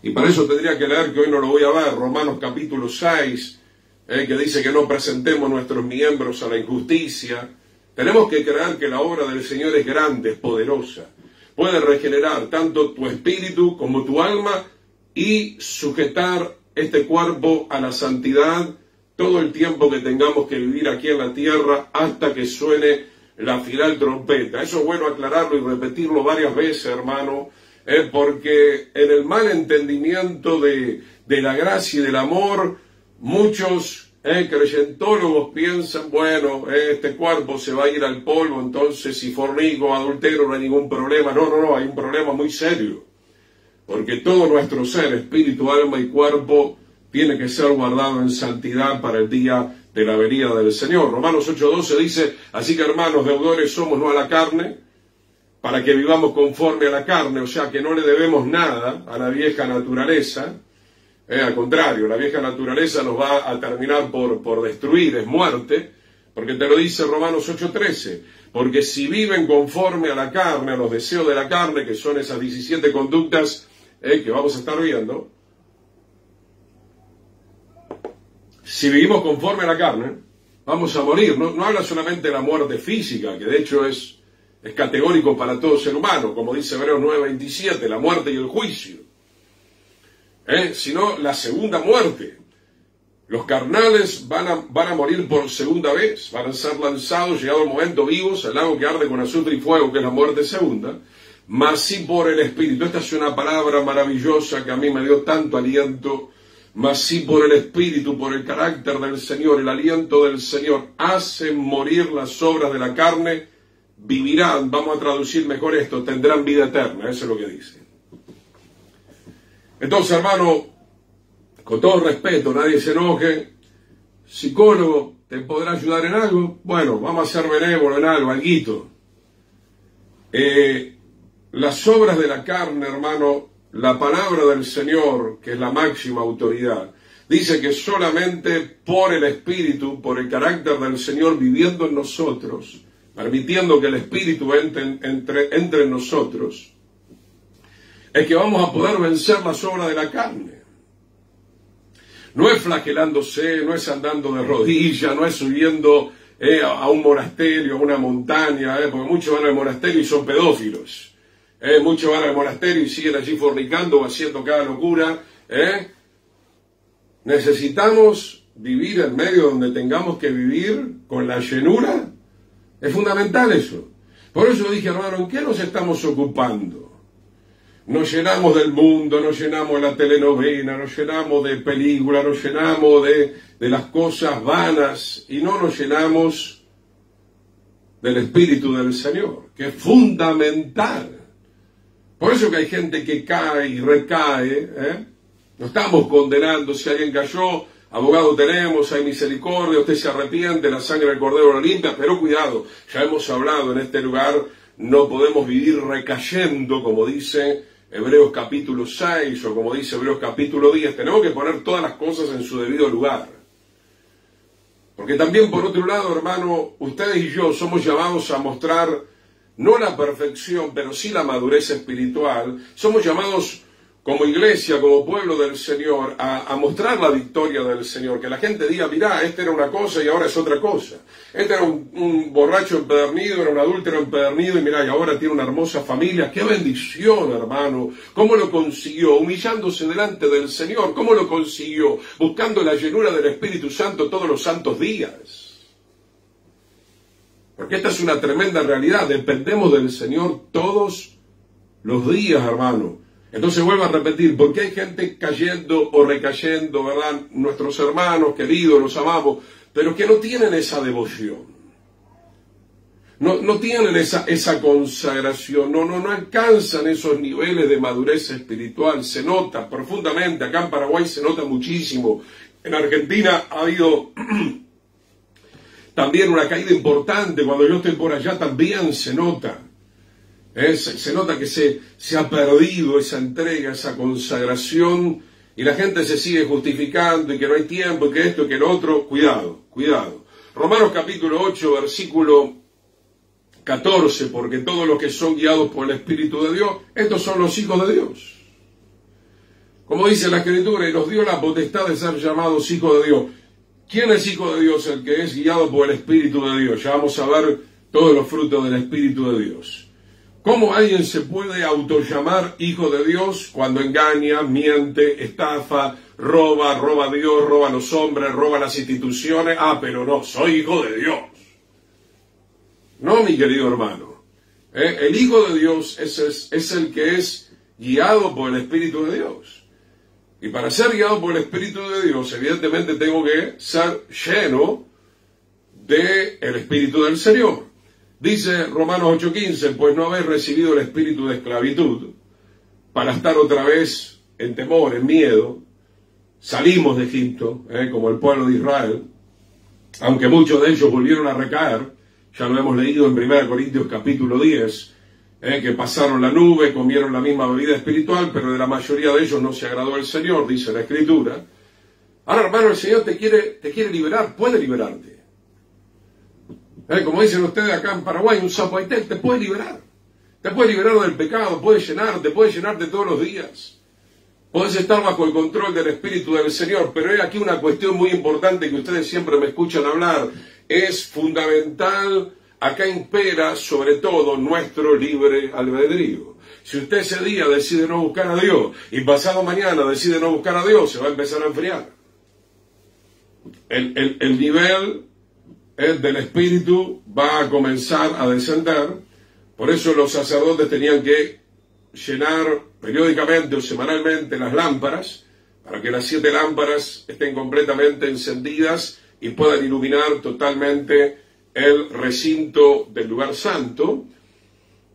y para eso tendría que leer, que hoy no lo voy a ver, Romanos capítulo 6, que dice que no presentemos nuestros miembros a la injusticia. Tenemos que creer que la obra del Señor es grande, es poderosa. Puede regenerar tanto tu espíritu como tu alma y sujetar este cuerpo a la santidad todo el tiempo que tengamos que vivir aquí en la tierra hasta que suene la final trompeta. Eso es bueno aclararlo y repetirlo varias veces, hermano, porque en el mal entendimiento de la gracia y del amor, muchos creyentólogos piensan, bueno, este cuerpo se va a ir al polvo, entonces si fornico, adultero, no hay ningún problema. No, hay un problema muy serio, porque todo nuestro ser, espíritu, alma y cuerpo, tiene que ser guardado en santidad para el día de la venida del Señor. Romanos 8:12 dice, así que hermanos, deudores somos no a la carne, para que vivamos conforme a la carne, o sea que no le debemos nada a la vieja naturaleza. Al contrario, la vieja naturaleza nos va a terminar por destruir, es muerte, porque te lo dice Romanos 8:13, porque si viven conforme a la carne, a los deseos de la carne, que son esas 17 conductas que vamos a estar viendo, si vivimos conforme a la carne, vamos a morir. No habla solamente de la muerte física, que de hecho es categórico para todo ser humano, como dice Hebreos 9:27, la muerte y el juicio. Sino la segunda muerte. Los carnales van a morir por segunda vez, van a ser lanzados, llegado el momento, vivos al lago que arde con azufre y fuego, que es la muerte segunda, mas sí por el Espíritu. Esta es una palabra maravillosa que a mí me dio tanto aliento. Mas sí por el Espíritu, por el carácter del Señor, el aliento del Señor, hacen morir las obras de la carne, vivirán, vamos a traducir mejor esto, tendrán vida eterna, eso es lo que dice. Entonces, hermano, con todo respeto, nadie se enoje, psicólogo, ¿te podrá ayudar en algo? Bueno, vamos a ser benévolos en algo, alguito. Las obras de la carne, hermano, la palabra del Señor, que es la máxima autoridad, dice que solamente por el Espíritu, por el carácter del Señor viviendo en nosotros, permitiendo que el Espíritu entre en nosotros, es que vamos a poder vencer las obras de la carne. No es flagelándose, no es andando de rodillas, no es subiendo a un monasterio, a una montaña, porque muchos van al monasterio y son pedófilos. Muchos van al monasterio y siguen allí fornicando o haciendo cada locura. Necesitamos vivir en medio donde tengamos que vivir con la llenura. Es fundamental eso. Por eso dije, hermano, ¿en qué nos estamos ocupando? Nos llenamos del mundo, nos llenamos de la telenovela, nos llenamos de películas, nos llenamos de las cosas vanas y no nos llenamos del Espíritu del Señor, que es fundamental. Por eso que hay gente que cae y recae, no estamos condenando. Si alguien cayó, abogado tenemos, hay misericordia, usted se arrepiente, la sangre del Cordero lo limpia, pero cuidado, ya hemos hablado en este lugar, no podemos vivir recayendo, como dice Hebreos capítulo 6, o como dice Hebreos capítulo 10, tenemos que poner todas las cosas en su debido lugar. Porque también, por otro lado, hermano, ustedes y yo somos llamados a mostrar no la perfección, pero sí la madurez espiritual. Somos llamados como iglesia, como pueblo del Señor, a mostrar la victoria del Señor. Que la gente diga, mirá, este era una cosa y ahora es otra cosa. Este era un borracho empedernido, era un adúltero empedernido y mirá, y ahora tiene una hermosa familia. ¡Qué bendición, hermano! ¿Cómo lo consiguió? Humillándose delante del Señor. ¿Cómo lo consiguió? Buscando la llenura del Espíritu Santo todos los santos días. Porque esta es una tremenda realidad. Dependemos del Señor todos los días, hermano. Entonces vuelvo a repetir, ¿por qué hay gente cayendo o recayendo, verdad? Nuestros hermanos queridos, los amamos, pero que no tienen esa devoción. no tienen esa consagración, no alcanzan esos niveles de madurez espiritual. Se nota profundamente, acá en Paraguay se nota muchísimo. En Argentina ha habido también una caída importante. Cuando yo estoy por allá también se nota. Se nota que se ha perdido esa entrega, esa consagración, y la gente se sigue justificando y que no hay tiempo y que esto y que lo otro. Cuidado, cuidado. Romanos capítulo 8, versículo 14, porque todos los que son guiados por el Espíritu de Dios, estos son los hijos de Dios. Como dice la Escritura, y nos dio la potestad de ser llamados hijos de Dios. ¿Quién es hijo de Dios? El que es guiado por el Espíritu de Dios. Ya vamos a ver todos los frutos del Espíritu de Dios. ¿Cómo alguien se puede autollamar hijo de Dios cuando engaña, miente, estafa, roba a Dios, roba a los hombres, roba a las instituciones? Pero no, soy hijo de Dios. No, mi querido hermano. El hijo de Dios es el que es guiado por el Espíritu de Dios. Y para ser guiado por el Espíritu de Dios, evidentemente tengo que ser lleno del Espíritu del Señor. Dice Romanos 8:15, pues no habéis recibido el espíritu de esclavitud para estar otra vez en temor, en miedo. Salimos de Egipto, como el pueblo de Israel, aunque muchos de ellos volvieron a recaer. Ya lo hemos leído en 1 Corintios capítulo 10, que pasaron la nube, comieron la misma bebida espiritual, pero de la mayoría de ellos no se agradó el Señor, dice la Escritura. Ahora, hermano, el Señor te quiere liberar, puede liberarte. Como dicen ustedes acá en Paraguay, un zapoitel te puede liberar. Te puede liberar del pecado, puede llenarte todos los días. Podés estar bajo el control del Espíritu del Señor, pero hay aquí una cuestión muy importante que ustedes siempre me escuchan hablar. Es fundamental, acá impera sobre todo nuestro libre albedrío. Si usted ese día decide no buscar a Dios y pasado mañana decide no buscar a Dios, se va a empezar a enfriar. El nivel del Espíritu va a comenzar a descender. Por eso los sacerdotes tenían que llenar periódicamente o semanalmente las lámparas, para que las 7 lámparas estén completamente encendidas y puedan iluminar totalmente el recinto del lugar santo.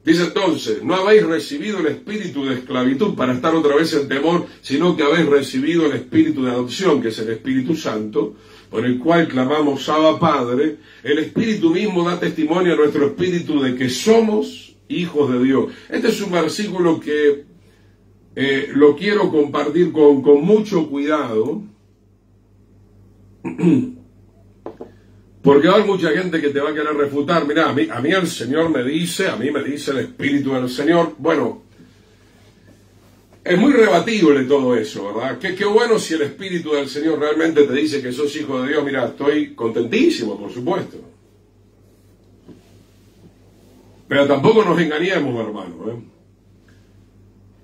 Dice entonces, no habéis recibido el espíritu de esclavitud para estar otra vez en temor, sino que habéis recibido el espíritu de adopción, que es el Espíritu Santo, por el cual clamamos Abba Padre. El Espíritu mismo da testimonio a nuestro espíritu de que somos hijos de Dios. Este es un versículo que lo quiero compartir con mucho cuidado, porque hay mucha gente que te va a querer refutar. Mirá, a mí el Señor me dice, el Espíritu del Señor. Bueno, es muy rebatible todo eso, ¿verdad? Qué bueno si el Espíritu del Señor realmente te dice que sos hijo de Dios. Mira, estoy contentísimo, por supuesto. Pero tampoco nos engañemos, hermano,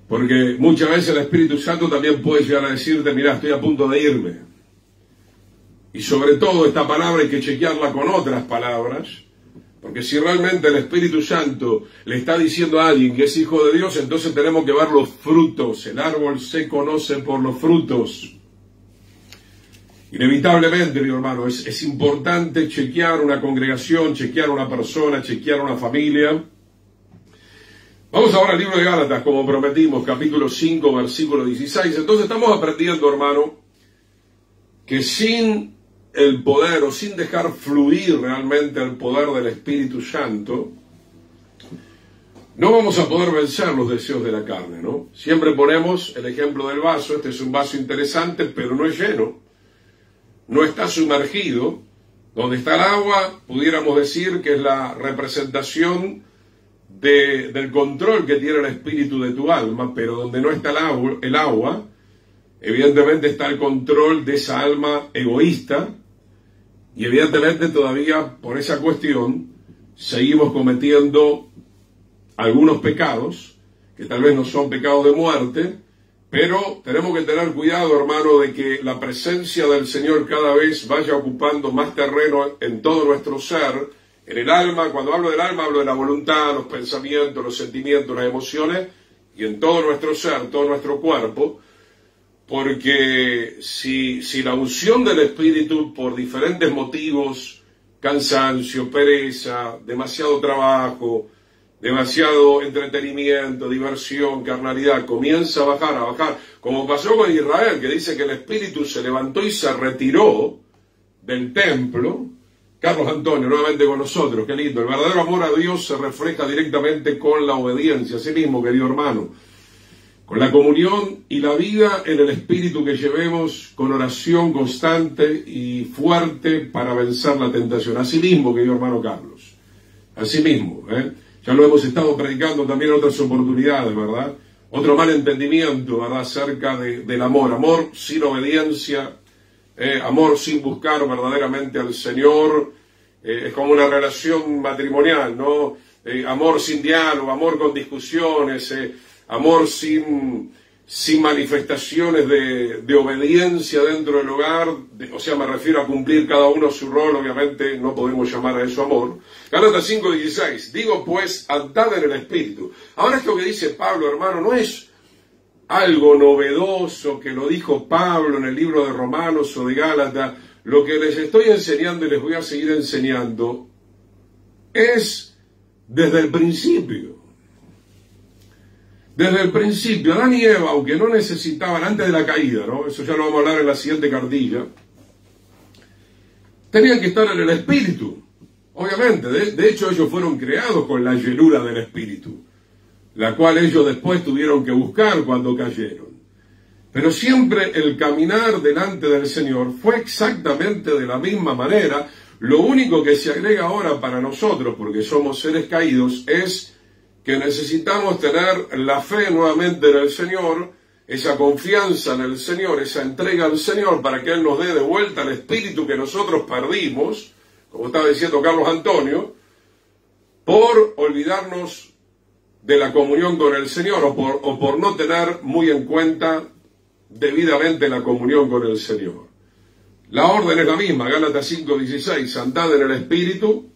porque muchas veces el Espíritu Santo también puede llegar a decirte, mira, estoy a punto de irme. Y sobre todo esta palabra hay que chequearla con otras palabras, porque si realmente el Espíritu Santo le está diciendo a alguien que es hijo de Dios, entonces tenemos que ver los frutos. El árbol se conoce por los frutos. Inevitablemente, mi hermano, es importante chequear una congregación, chequear una persona, chequear una familia. Vamos ahora al libro de Gálatas, como prometimos, capítulo 5, versículo 16. Entonces estamos aprendiendo, hermano, que sin el poder o sin dejar fluir realmente el poder del Espíritu Santo, no vamos a poder vencer los deseos de la carne, ¿no? Siempre ponemos el ejemplo del vaso. Este es un vaso interesante, pero no es lleno. No está sumergido. Donde está el agua, pudiéramos decir que es la representación del control que tiene el espíritu de tu alma, pero donde no está el agua, evidentemente está el control de esa alma egoísta, y evidentemente todavía por esa cuestión seguimos cometiendo algunos pecados, que tal vez no son pecados de muerte, pero tenemos que tener cuidado, hermano, de que la presencia del Señor cada vez vaya ocupando más terreno en todo nuestro ser, en el alma. Cuando hablo del alma, hablo de la voluntad, los pensamientos, los sentimientos, las emociones, y en todo nuestro ser, todo nuestro cuerpo, porque si la unción del Espíritu, por diferentes motivos, cansancio, pereza, demasiado trabajo, demasiado entretenimiento, diversión, carnalidad, comienza a bajar, como pasó con Israel, que dice que el espíritu se levantó y se retiró del templo. Carlos Antonio, nuevamente con nosotros, qué lindo. El verdadero amor a Dios se refleja directamente con la obediencia, así mismo, querido hermano, con la comunión y la vida en el espíritu que llevemos, con oración constante y fuerte para vencer la tentación. Así mismo, querido hermano Carlos, así mismo, ya lo hemos estado predicando también en otras oportunidades, ¿verdad? Otro mal entendimiento, ¿verdad?, acerca del amor. Amor sin obediencia, amor sin buscar verdaderamente al Señor, es como una relación matrimonial, ¿no? Amor sin diálogo, amor con discusiones, amor sin manifestaciones de obediencia dentro del hogar, o sea, me refiero a cumplir cada uno su rol. Obviamente no podemos llamar a eso amor. Gálatas 5:16, digo pues, andad en el Espíritu. Ahora esto que dice Pablo, hermano, no es algo novedoso que lo dijo Pablo en el libro de Romanos o de Gálatas. Lo que les estoy enseñando y les voy a seguir enseñando es desde el principio. Desde el principio, Adán y Eva, aunque no necesitaban, antes de la caída, ¿no?, eso ya lo vamos a hablar en la siguiente cartilla, tenían que estar en el Espíritu, obviamente. De hecho, ellos fueron creados con la llenura del Espíritu, la cual ellos después tuvieron que buscar cuando cayeron. Pero siempre el caminar delante del Señor fue exactamente de la misma manera. Lo único que se agrega ahora para nosotros, porque somos seres caídos, es que necesitamos tener la fe nuevamente en el Señor, esa confianza en el Señor, esa entrega al Señor para que Él nos dé de vuelta el espíritu que nosotros perdimos, como estaba diciendo Carlos Antonio, por olvidarnos de la comunión con el Señor o por no tener muy en cuenta debidamente la comunión con el Señor. La orden es la misma, Gálatas 5:16, andad en el espíritu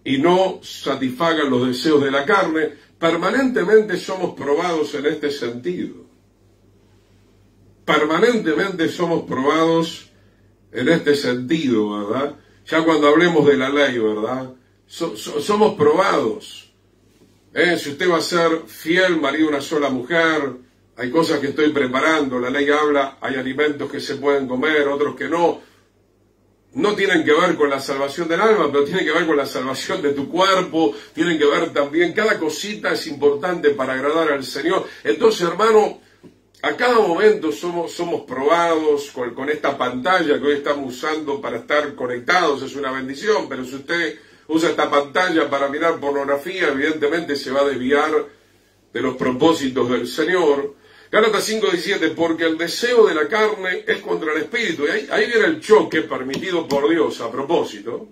y no satisfagan los deseos de la carne. Permanentemente somos probados en este sentido. Permanentemente somos probados en este sentido, ¿verdad? Ya cuando hablemos de la ley, ¿verdad? Somos probados. Si usted va a ser fiel marido de una sola mujer, hay cosas que estoy preparando. La ley habla, hay alimentos que se pueden comer, otros que no. No tienen que ver con la salvación del alma, pero tienen que ver con la salvación de tu cuerpo, tienen que ver también, cada cosita es importante para agradar al Señor. Entonces, hermano, a cada momento somos probados con esta pantalla que hoy estamos usando para estar conectados, es una bendición, pero si usted usa esta pantalla para mirar pornografía, evidentemente se va a desviar de los propósitos del Señor. Gálatas 5:17, porque el deseo de la carne es contra el espíritu. Y ahí viene el choque permitido por Dios a propósito.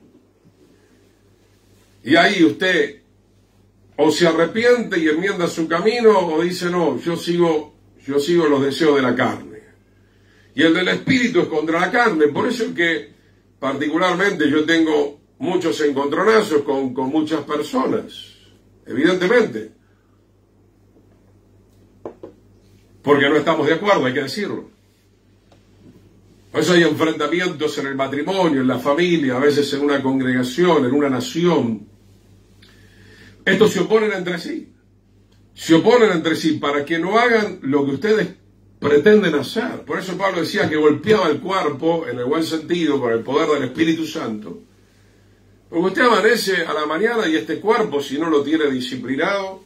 Y ahí usted o se arrepiente y enmienda su camino, o dice, no, yo sigo los deseos de la carne. Y el del espíritu es contra la carne. Por eso es que particularmente yo tengo muchos encontronazos con muchas personas, evidentemente. Porque no estamos de acuerdo, hay que decirlo. Por eso hay enfrentamientos en el matrimonio, en la familia, a veces en una congregación, en una nación. Estos se oponen entre sí. Se oponen entre sí para que no hagan lo que ustedes pretenden hacer. Por eso Pablo decía que golpeaba el cuerpo, en el buen sentido, con el poder del Espíritu Santo. Porque usted amanece a la mañana y este cuerpo, si no lo tiene disciplinado,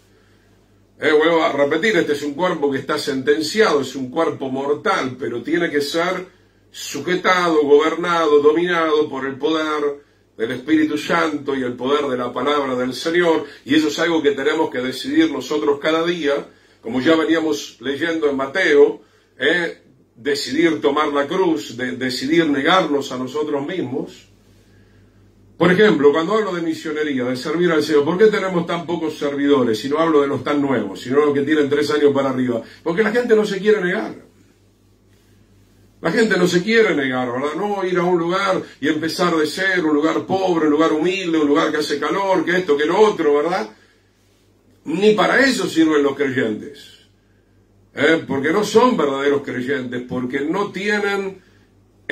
vuelvo a repetir, este es un cuerpo que está sentenciado, es un cuerpo mortal, pero tiene que ser sujetado, gobernado, dominado por el poder del Espíritu Santo y el poder de la palabra del Señor. Y eso es algo que tenemos que decidir nosotros cada día, como ya veníamos leyendo en Mateo, decidir tomar la cruz, decidir negarnos a nosotros mismos. Por ejemplo, cuando hablo de misionería, de servir al Señor, ¿por qué tenemos tan pocos servidores? Si no hablo de los tan nuevos, sino de los que tienen 3 años para arriba. Porque la gente no se quiere negar. La gente no se quiere negar, ¿verdad? No ir a un lugar y empezar de cero, un lugar pobre, un lugar humilde, un lugar que hace calor, que esto, que lo otro, ¿verdad? Ni para eso sirven los creyentes. Porque no son verdaderos creyentes, porque no tienen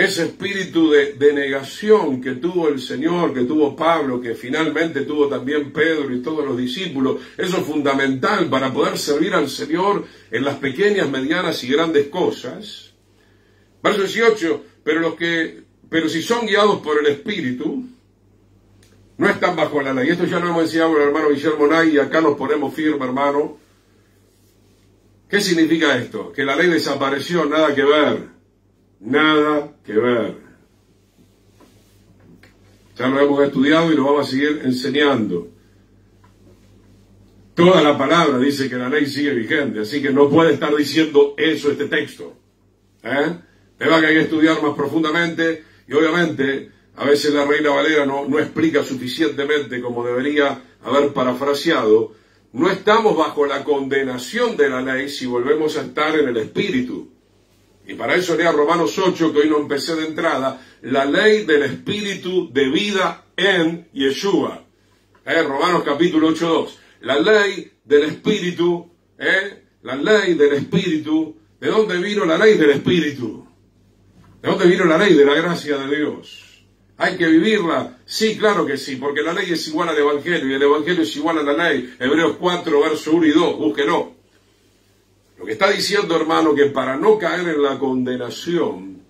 ese espíritu de negación que tuvo el Señor, que tuvo Pablo, que finalmente tuvo también Pedro y todos los discípulos, eso es fundamental para poder servir al Señor en las pequeñas, medianas y grandes cosas. Verso 18, pero si son guiados por el Espíritu, no están bajo la ley. Esto ya lo hemos enseñado con el hermano Guillermo Nay y acá nos ponemos firmes, hermano. ¿Qué significa esto? Que la ley desapareció, nada que ver. Nada que ver. Ya lo hemos estudiado y lo vamos a seguir enseñando. Toda la palabra dice que la ley sigue vigente, así que no puede estar diciendo eso este texto. Es que hay que estudiar más profundamente y obviamente a veces la Reina Valera no explica suficientemente como debería haber parafraseado. No estamos bajo la condenación de la ley si volvemos a estar en el Espíritu. Y para eso lea Romanos 8, que hoy no empecé de entrada, la ley del Espíritu de vida en Yeshua. Romanos capítulo 8:2. La ley del Espíritu, la ley del Espíritu. ¿De dónde vino la ley del Espíritu? ¿De dónde vino la ley de la gracia de Dios? ¿Hay que vivirla? Sí, claro que sí, porque la ley es igual al Evangelio y el Evangelio es igual a la ley. Hebreos 4, verso 1 y 2, búsquenlo. Lo que está diciendo, hermano, que para no caer en la condenación,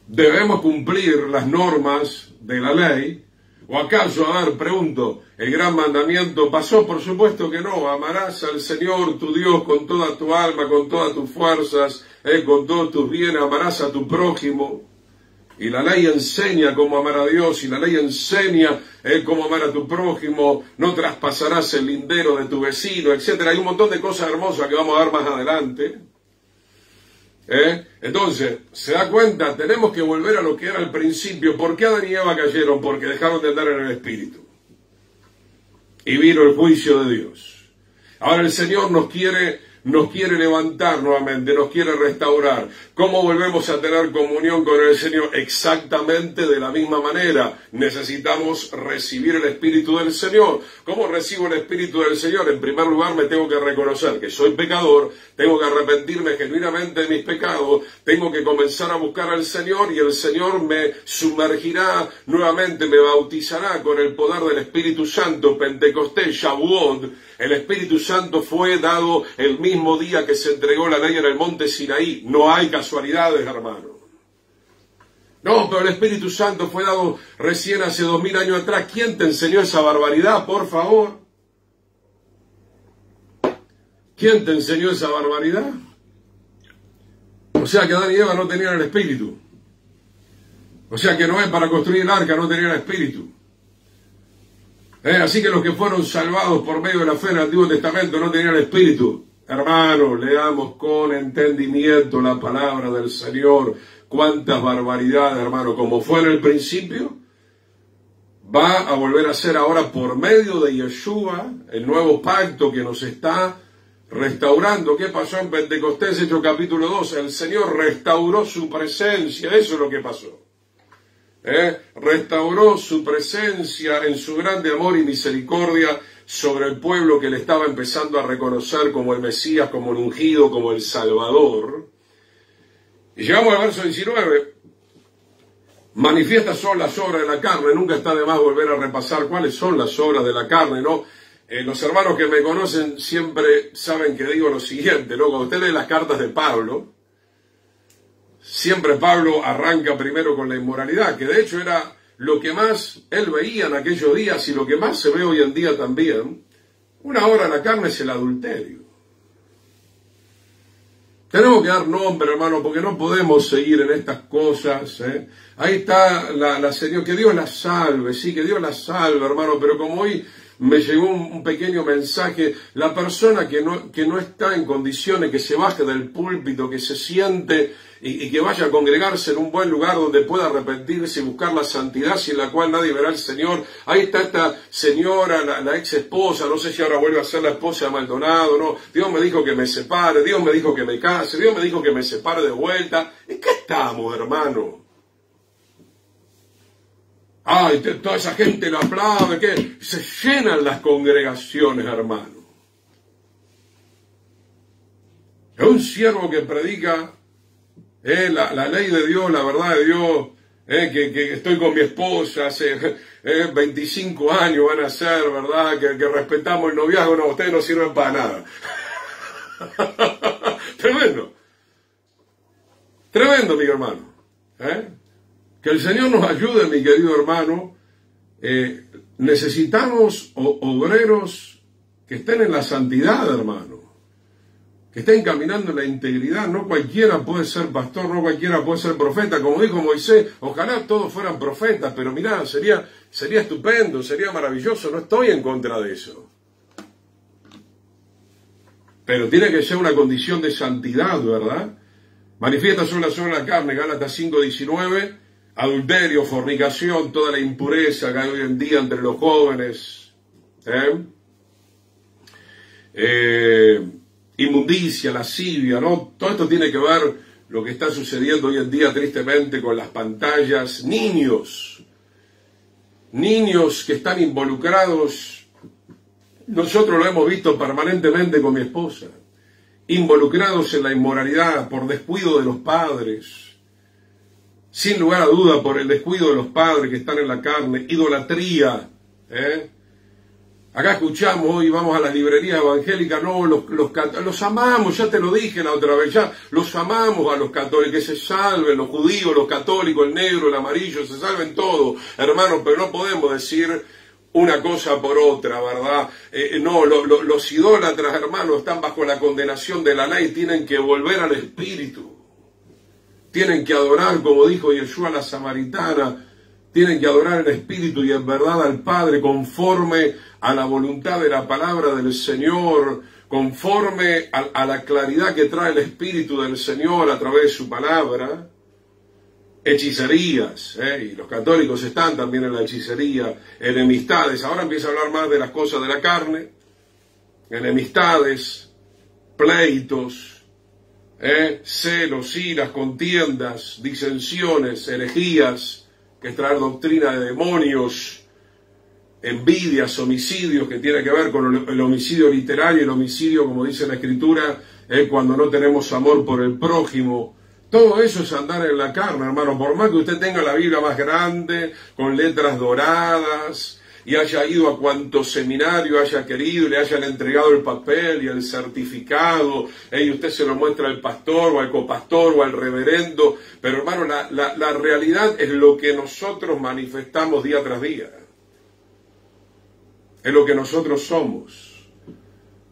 debemos cumplir las normas de la ley. ¿O acaso, a ver, pregunto, el gran mandamiento pasó? Por supuesto que no. Amarás al Señor tu Dios con toda tu alma, con todas tus fuerzas, con todos tus bienes, amarás a tu prójimo. Y la ley enseña cómo amar a Dios, y la ley enseña cómo amar a tu prójimo, no traspasarás el lindero de tu vecino, etc. Hay un montón de cosas hermosas que vamos a ver más adelante. Entonces, ¿se da cuenta? Tenemos que volver a lo que era al principio. ¿Por qué Adán y Eva cayeron? Porque dejaron de andar en el Espíritu. Y vino el juicio de Dios. Ahora el Señor nos quiere levantar nuevamente, nos quiere restaurar. ¿Cómo volvemos a tener comunión con el Señor? Exactamente de la misma manera. Necesitamos recibir el Espíritu del Señor. ¿Cómo recibo el Espíritu del Señor? En primer lugar, me tengo que reconocer que soy pecador, tengo que arrepentirme genuinamente de mis pecados, tengo que comenzar a buscar al Señor y el Señor me sumergirá nuevamente, me bautizará con el poder del Espíritu Santo. Pentecostés, Shavuot, el Espíritu Santo fue dado el mismo día que se entregó la ley en el monte Sinaí. No hay casualidades, hermano. No, pero el Espíritu Santo fue dado recién hace 2000 años atrás. ¿Quién te enseñó esa barbaridad, por favor? ¿Quién te enseñó esa barbaridad? O sea que Adán y Eva no tenían el Espíritu. O sea que Noé para construir el arca no tenía el Espíritu. Así que los que fueron salvados por medio de la fe en el Antiguo Testamento no tenían el Espíritu. Hermanos, leamos con entendimiento la palabra del Señor. Cuántas barbaridades, hermano, como fue en el principio, va a volver a ser ahora por medio de Yeshua, el nuevo pacto que nos está restaurando. ¿Qué pasó en Pentecostés, Hechos capítulo 2? El Señor restauró su presencia, eso es lo que pasó. Restauró su presencia en su grande amor y misericordia sobre el pueblo que le estaba empezando a reconocer como el Mesías, como el ungido, como el Salvador. Y llegamos al verso 19. Manifiestas son las obras de la carne. Nunca está de más volver a repasar cuáles son las obras de la carne, ¿no? Los hermanos que me conocen siempre saben que digo lo siguiente, ¿no? Cuando usted lee las cartas de Pablo, siempre Pablo arranca primero con la inmoralidad, que de hecho era lo que más él veía en aquellos días y lo que más se ve hoy en día también. Una obra de la carne es el adulterio. Tenemos que dar nombre, hermano, porque no podemos seguir en estas cosas. Ahí está la Señor, que Dios la salve, sí, que Dios la salve, hermano, pero como hoy me llegó un pequeño mensaje, la persona que no está en condiciones, que se baje del púlpito, que se siente y que vaya a congregarse en un buen lugar donde pueda arrepentirse y buscar la santidad sin la cual nadie verá al Señor. Ahí está esta señora, la ex esposa, no sé si ahora vuelve a ser la esposa de Maldonado, no. Dios me dijo que me separe, Dios me dijo que me case, Dios me dijo que me separe de vuelta. ¿En qué estamos, hermano? Ay, toda esa gente lo aplaude, que se llenan las congregaciones, hermano. Es un siervo que predica La ley de Dios, la verdad de Dios, que estoy con mi esposa hace 25 años van a ser, ¿verdad? Que respetamos el noviazgo, no, ustedes no sirven para nada. Tremendo. Tremendo, mi hermano. Que el Señor nos ayude, mi querido hermano. Necesitamos obreros que estén en la santidad, hermano. Que estén caminando en la integridad. No cualquiera puede ser pastor, no cualquiera puede ser profeta. Como dijo Moisés, ojalá todos fueran profetas, pero mirá, sería estupendo, sería maravilloso. No estoy en contra de eso. Pero tiene que ser una condición de santidad, ¿verdad? Manifiesta sobre la carne, Gálatas 5:19, adulterio, fornicación, toda la impureza que hay hoy en día entre los jóvenes. Inmundicia, lascivia, ¿no? Todo esto tiene que ver lo que está sucediendo hoy en día tristemente con las pantallas. Niños que están involucrados, nosotros lo hemos visto permanentemente con mi esposa, involucrados en la inmoralidad por descuido de los padres, sin lugar a duda por el descuido de los padres que están en la carne, idolatría, Acá escuchamos hoy, vamos a las librerías evangélicas, no, los amamos, ya te lo dije la otra vez, ya los amamos a los católicos, que se salven los judíos, los católicos, el negro, el amarillo, se salven todos, hermanos, pero no podemos decir una cosa por otra, ¿verdad? No, los idólatras, hermanos, están bajo la condenación de la ley, tienen que volver al Espíritu, tienen que adorar, como dijo Yeshua la Samaritana, tienen que adorar en espíritu y en verdad al Padre, conforme a la voluntad de la palabra del Señor, conforme a la claridad que trae el Espíritu del Señor a través de su palabra. Hechicerías, y los católicos están también en la hechicería, enemistades, ahora empieza a hablar más de las cosas de la carne, enemistades, pleitos, celos, iras, contiendas, disensiones, herejías, que es traer doctrina de demonios, envidias, homicidios, que tiene que ver con el homicidio literario y el homicidio, como dice la Escritura, cuando no tenemos amor por el prójimo. Todo eso es andar en la carne, hermano. Por más que usted tenga la Biblia más grande, con letras doradas, y haya ido a cuanto seminario haya querido, y le hayan entregado el papel y el certificado, y usted se lo muestra al pastor, o al copastor, o al reverendo, pero hermano, la realidad es lo que nosotros manifestamos día tras día. Es lo que nosotros somos.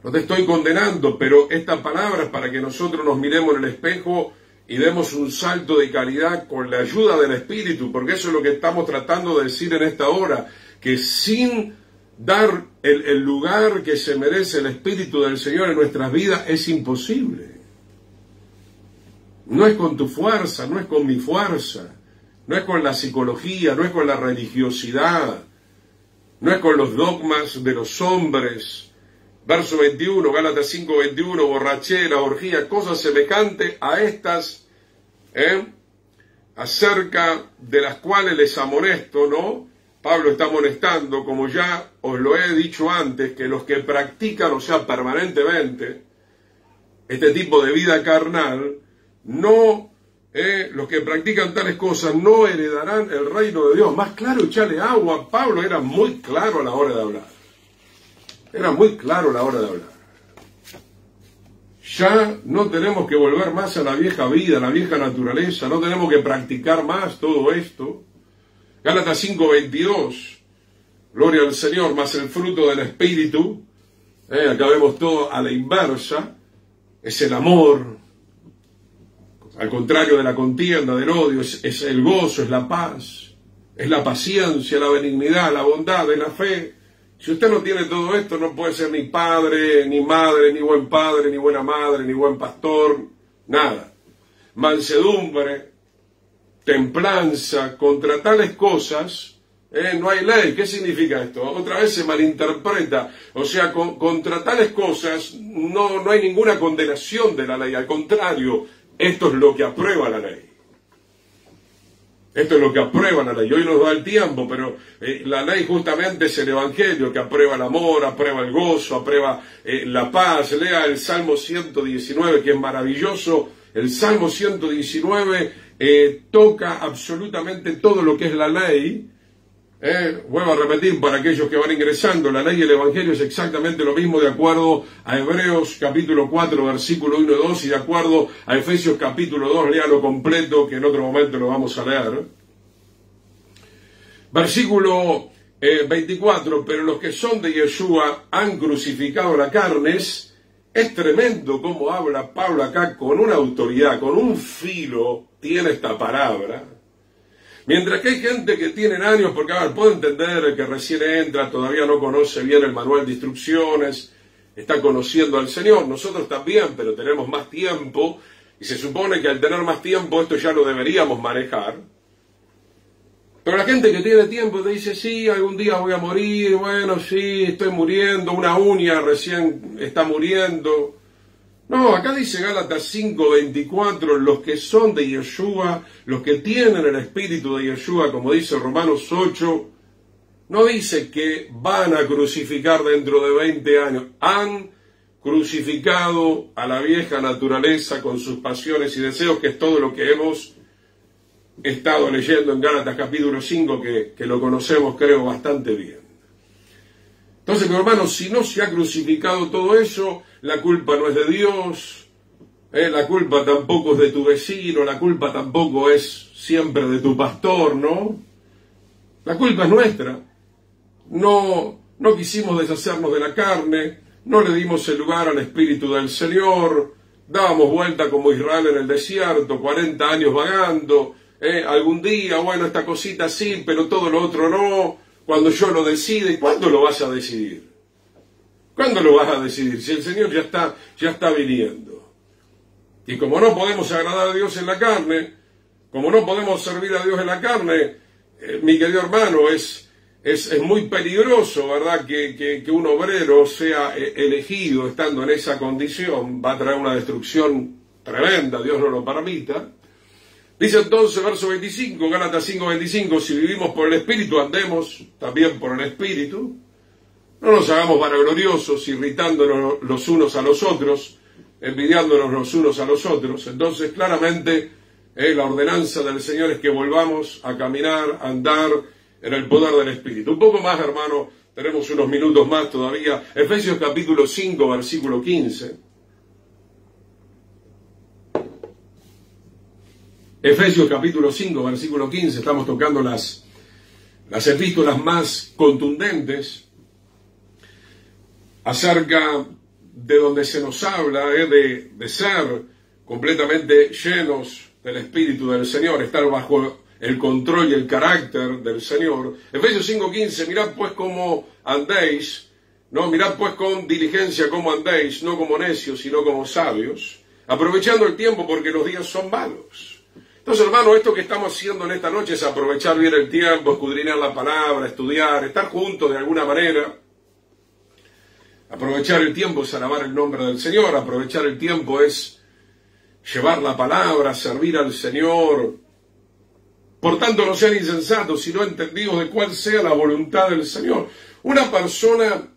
No te estoy condenando, pero esta palabra es para que nosotros nos miremos en el espejo y demos un salto de calidad con la ayuda del Espíritu, porque eso es lo que estamos tratando de decir en esta hora, que sin dar el lugar que se merece el Espíritu del Señor en nuestras vidas es imposible. No es con tu fuerza, no es con mi fuerza, no es con la psicología, no es con la religiosidad, no es con los dogmas de los hombres. Verso 21, Gálatas 5:21, borrachera, orgía, cosas semejantes a estas, acerca de las cuales les amonesto, ¿no? Pablo está amonestando, como ya os lo he dicho antes, que los que practican, o sea, permanentemente, este tipo de vida carnal, no, los que practican tales cosas no heredarán el reino de Dios. Más claro, echarle agua. Pablo era muy claro a la hora de hablar. Era muy claro a la hora de hablar. Ya no tenemos que volver más a la vieja vida, a la vieja naturaleza, no tenemos que practicar más todo esto. Gálatas 5:22, gloria al Señor, más el fruto del Espíritu, acá vemos todo a la inversa, es el amor, al contrario de la contienda, del odio, es el gozo, es la paz, es la paciencia, la benignidad, la bondad, es la fe. Si usted no tiene todo esto, no puede ser ni padre, ni madre, ni buen padre, ni buena madre, ni buen pastor, nada. Mansedumbre, templanza, contra tales cosas, no hay ley. ¿Qué significa esto? Otra vez se malinterpreta. O sea, contra tales cosas no hay ninguna condenación de la ley. Al contrario, esto es lo que aprueba la ley. Esto es lo que aprueba la ley. Hoy nos da el tiempo, pero la ley justamente es el Evangelio, que aprueba el amor, aprueba el gozo, aprueba la paz. Lea el Salmo 119, que es maravilloso, El Salmo 119 toca absolutamente todo lo que es la ley. Vuelvo a repetir para aquellos que van ingresando, la ley y el Evangelio es exactamente lo mismo de acuerdo a Hebreos capítulo 4 versículo 1 y 2 y de acuerdo a Efesios capítulo 2, léalo completo que en otro momento lo vamos a leer. Versículo 24, pero los que son de Yeshua han crucificado la carne. Es tremendo cómo habla Pablo acá con una autoridad, con un filo, tiene esta palabra. Mientras que hay gente que tiene años, porque a ver, puedo entender que recién entra, todavía no conoce bien el manual de instrucciones, está conociendo al Señor, nosotros también, pero tenemos más tiempo, y se supone que al tener más tiempo esto ya lo deberíamos manejar. Pero la gente que tiene tiempo te dice, sí, algún día voy a morir, bueno, sí, estoy muriendo, una uña recién está muriendo. No, acá dice Gálatas 5:24, los que son de Yeshua, los que tienen el espíritu de Yeshua, como dice Romanos 8, no dice que van a crucificar dentro de 20 años, han crucificado a la vieja naturaleza con sus pasiones y deseos, que es todo lo que hemos estado leyendo en Gálatas capítulo 5, que lo conocemos creo bastante bien. Entonces, mi hermano, si no se ha crucificado todo eso, la culpa no es de Dios, la culpa tampoco es de tu vecino, la culpa tampoco es siempre de tu pastor, ¿no? La culpa es nuestra. No quisimos deshacernos de la carne, no le dimos el lugar al Espíritu del Señor, dábamos vuelta como Israel en el desierto, 40 años vagando, algún día, bueno, esta cosita sí, pero todo lo otro no, cuando yo lo decide. ¿Cuándo lo vas a decidir? ¿Cuándo lo vas a decidir? Si el Señor ya está viniendo. Y como no podemos agradar a Dios en la carne, como no podemos servir a Dios en la carne, mi querido hermano, es muy peligroso, ¿verdad?, que un obrero sea elegido estando en esa condición. Va a traer una destrucción tremenda, Dios no lo permita. Dice entonces, verso 25, Gálatas 5:25, si vivimos por el Espíritu, andemos también por el Espíritu. No nos hagamos vanagloriosos, irritándonos los unos a los otros, envidiándonos los unos a los otros. Entonces, claramente, la ordenanza del Señor es que volvamos a caminar, a andar en el poder del Espíritu. Un poco más, hermano, tenemos unos minutos más todavía. Efesios capítulo 5, versículo 15. Efesios capítulo 5, versículo 15, estamos tocando las epístolas más contundentes acerca de donde se nos habla de ser completamente llenos del Espíritu del Señor, estar bajo el control y el carácter del Señor. Efesios 5:15, mirad pues cómo andéis, no, mirad pues con diligencia cómo andéis, no como necios, sino como sabios, aprovechando el tiempo porque los días son malos. Entonces, hermano, esto que estamos haciendo en esta noche es aprovechar bien el tiempo, escudriñar la palabra, estudiar, estar juntos de alguna manera. Aprovechar el tiempo es alabar el nombre del Señor, aprovechar el tiempo es llevar la palabra, servir al Señor. Por tanto, no sean insensatos, sino entendidos de cuál sea la voluntad del Señor. Una persona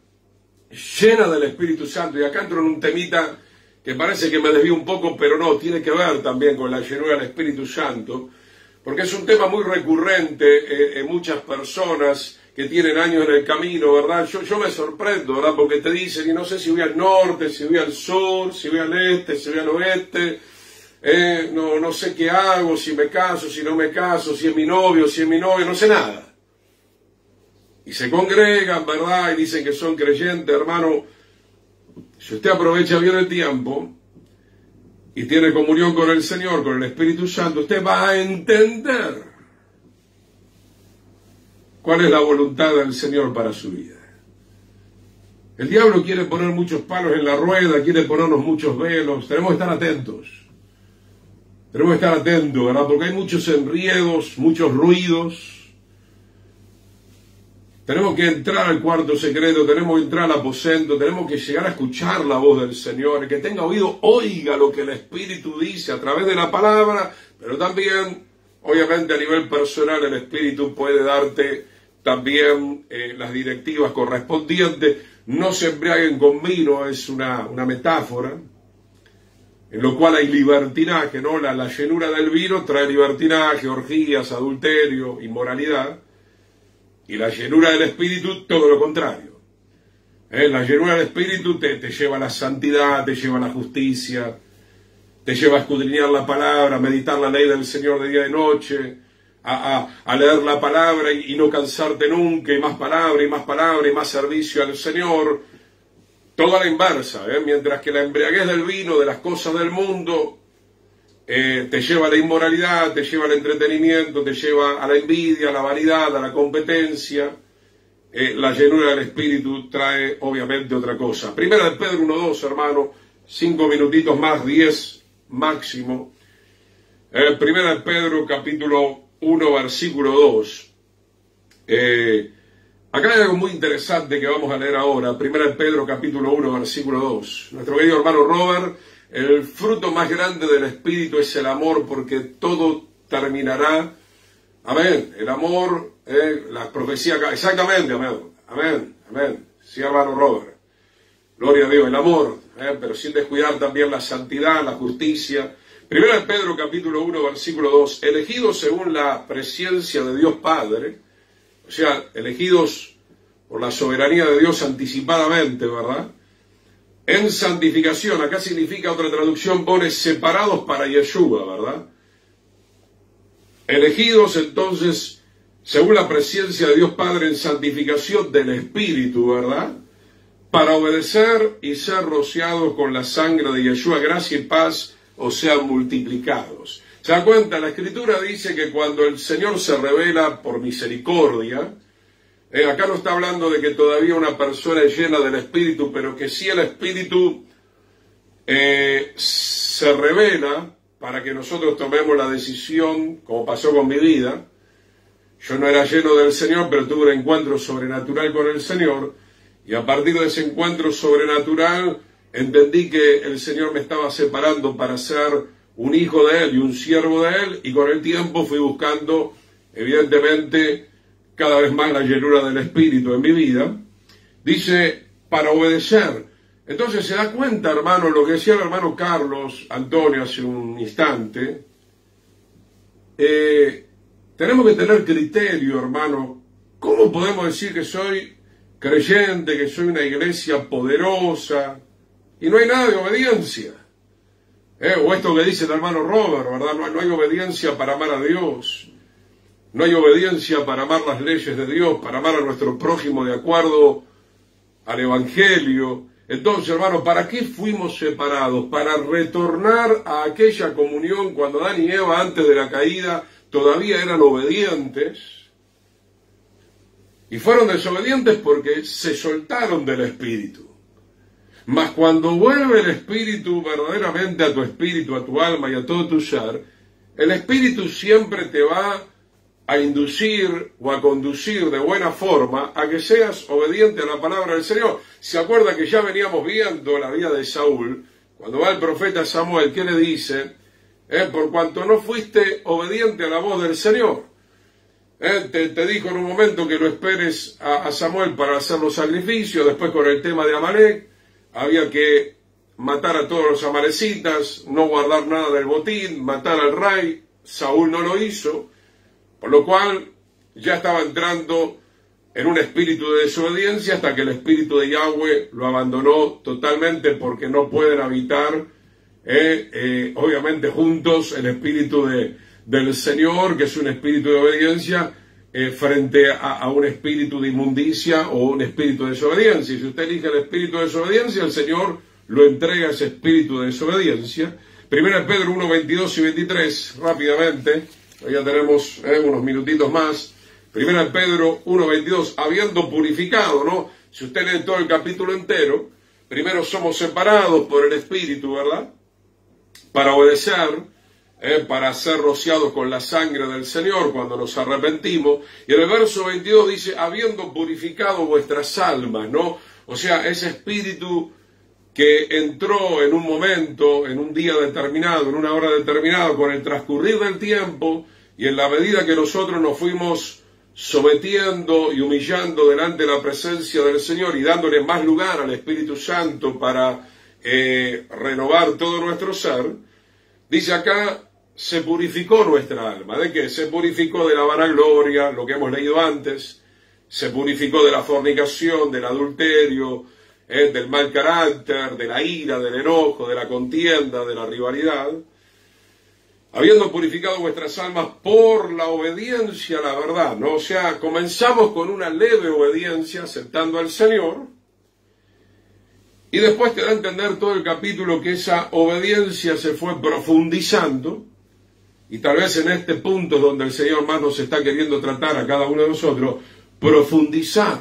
llena del Espíritu Santo, y acá entro en un temita que parece que me desvío un poco, pero no, tiene que ver también con la llenura del Espíritu Santo, porque es un tema muy recurrente en muchas personas que tienen años en el camino, ¿verdad? Yo me sorprendo, ¿verdad? Porque te dicen, y no sé si voy al norte, si voy al sur, si voy al este, si voy al oeste, no sé qué hago, si me caso, si no me caso, si es mi novio, si es mi novia, no sé nada. Y se congregan, ¿verdad? Y dicen que son creyentes, hermano. Si usted aprovecha bien el tiempo y tiene comunión con el Señor, con el Espíritu Santo, usted va a entender cuál es la voluntad del Señor para su vida. El diablo quiere poner muchos palos en la rueda, quiere ponernos muchos velos. Tenemos que estar atentos. Tenemos que estar atentos, ¿verdad? Porque hay muchos enriedos, muchos ruidos. Tenemos que entrar al cuarto secreto, tenemos que entrar al aposento, tenemos que llegar a escuchar la voz del Señor. El que tenga oído, oiga lo que el Espíritu dice a través de la palabra, pero también, obviamente a nivel personal, el Espíritu puede darte también las directivas correspondientes. No se embriaguen con vino, es una metáfora. en lo cual hay libertinaje, ¿no? La llenura del vino trae libertinaje, orgías, adulterio, inmoralidad, y la llenura del Espíritu todo lo contrario. La llenura del Espíritu te lleva a la santidad, te lleva a la justicia, te lleva a escudriñar la palabra, a meditar la ley del Señor de día y de noche, a leer la palabra y no cansarte nunca, y más palabra, y más palabra, y más servicio al Señor. Todo a la inversa, mientras que la embriaguez del vino, de las cosas del mundo, te lleva a la inmoralidad, te lleva al entretenimiento, te lleva a la envidia, a la vanidad, a la competencia. La llenura del Espíritu trae obviamente otra cosa. Primera de Pedro 1:2, hermano, 5 minutitos más, 10 máximo. Primera de Pedro capítulo 1, versículo 2. Acá hay algo muy interesante que vamos a leer ahora. Primera de Pedro capítulo 1, versículo 2. Nuestro querido hermano Robert, el fruto más grande del Espíritu es el amor, porque todo terminará. Amén. El amor, las profecías, exactamente, amén. Amén, amén. Sí, hermano Robert. Gloria a Dios, el amor, pero sin descuidar también la santidad, la justicia. Primera de Pedro capítulo 1, versículo 2. Elegidos según la presciencia de Dios Padre, o sea, elegidos por la soberanía de Dios anticipadamente, ¿verdad? En santificación, acá significa, otra traducción pone separados para Yeshua, ¿verdad? Elegidos entonces, según la presencia de Dios Padre en santificación del Espíritu, ¿verdad? Para obedecer y ser rociados con la sangre de Yeshua, gracia y paz os sean multiplicados. ¿Se da cuenta? La Escritura dice que cuando el Señor se revela por misericordia, acá no está hablando de que todavía una persona es llena del Espíritu, pero que sí el Espíritu se revela para que nosotros tomemos la decisión, como pasó con mi vida. Yo no era lleno del Señor, pero tuve un encuentro sobrenatural con el Señor, y a partir de ese encuentro sobrenatural entendí que el Señor me estaba separando para ser un hijo de Él y un siervo de Él, y con el tiempo fui buscando, evidentemente, cada vez más la llenura del Espíritu en mi vida. Dice, para obedecer. Entonces se da cuenta, hermano, lo que decía el hermano Carlos Antonio hace un instante. Tenemos que tener criterio, hermano. ¿Cómo podemos decir que soy creyente, que soy una iglesia poderosa, y no hay nada de obediencia? O esto que dice el hermano Robert, ¿verdad? No hay obediencia para amar a Dios. No hay obediencia para amar las leyes de Dios, para amar a nuestro prójimo de acuerdo al Evangelio. Entonces, hermano, ¿para qué fuimos separados? Para retornar a aquella comunión cuando Adán y Eva, antes de la caída, todavía eran obedientes. Y fueron desobedientes porque se soltaron del Espíritu. Mas cuando vuelve el Espíritu verdaderamente a tu espíritu, a tu alma y a todo tu ser, el Espíritu siempre te va a inducir o a conducir de buena forma a que seas obediente a la palabra del Señor. Se acuerda que ya veníamos viendo la vida de Saúl, cuando va el profeta Samuel, ¿qué le dice? Por cuanto no fuiste obediente a la voz del Señor. Te dijo en un momento que lo esperes a Samuel para hacer los sacrificios. Después, con el tema de Amalek, había que matar a todos los amalecitas, no guardar nada del botín, matar al rey. Saúl no lo hizo, por lo cual ya estaba entrando en un espíritu de desobediencia, hasta que el espíritu de Yahweh lo abandonó totalmente, porque no pueden habitar obviamente juntos el espíritu del Señor, que es un espíritu de obediencia, frente a un espíritu de inmundicia o un espíritu de desobediencia. Y si usted elige el espíritu de desobediencia, el Señor lo entrega a ese espíritu de desobediencia. Primera Pedro 1, 22 y 23, rápidamente, ya tenemos unos minutitos más. Primera Pedro 1, 22, habiendo purificado, ¿no? Si usted lee todo el capítulo entero, primero somos separados por el Espíritu, ¿verdad? Para obedecer, para ser rociados con la sangre del Señor cuando nos arrepentimos. Y en el verso 22 dice, habiendo purificado vuestras almas, ¿no? O sea, ese espíritu que entró en un momento, en un día determinado, en una hora determinada, con el transcurrir del tiempo, y en la medida que nosotros nos fuimos sometiendo y humillando delante de la presencia del Señor y dándole más lugar al Espíritu Santo para renovar todo nuestro ser, dice acá, se purificó nuestra alma. ¿De qué? Se purificó de la vanagloria, lo que hemos leído antes, se purificó de la fornicación, del adulterio, del mal carácter, de la ira, del enojo, de la contienda, de la rivalidad, habiendo purificado vuestras almas por la obediencia a la verdad, ¿no? O sea, comenzamos con una leve obediencia, aceptando al Señor, y después te da a entender todo el capítulo que esa obediencia se fue profundizando, y tal vez en este punto donde el Señor más nos está queriendo tratar a cada uno de nosotros, profundizar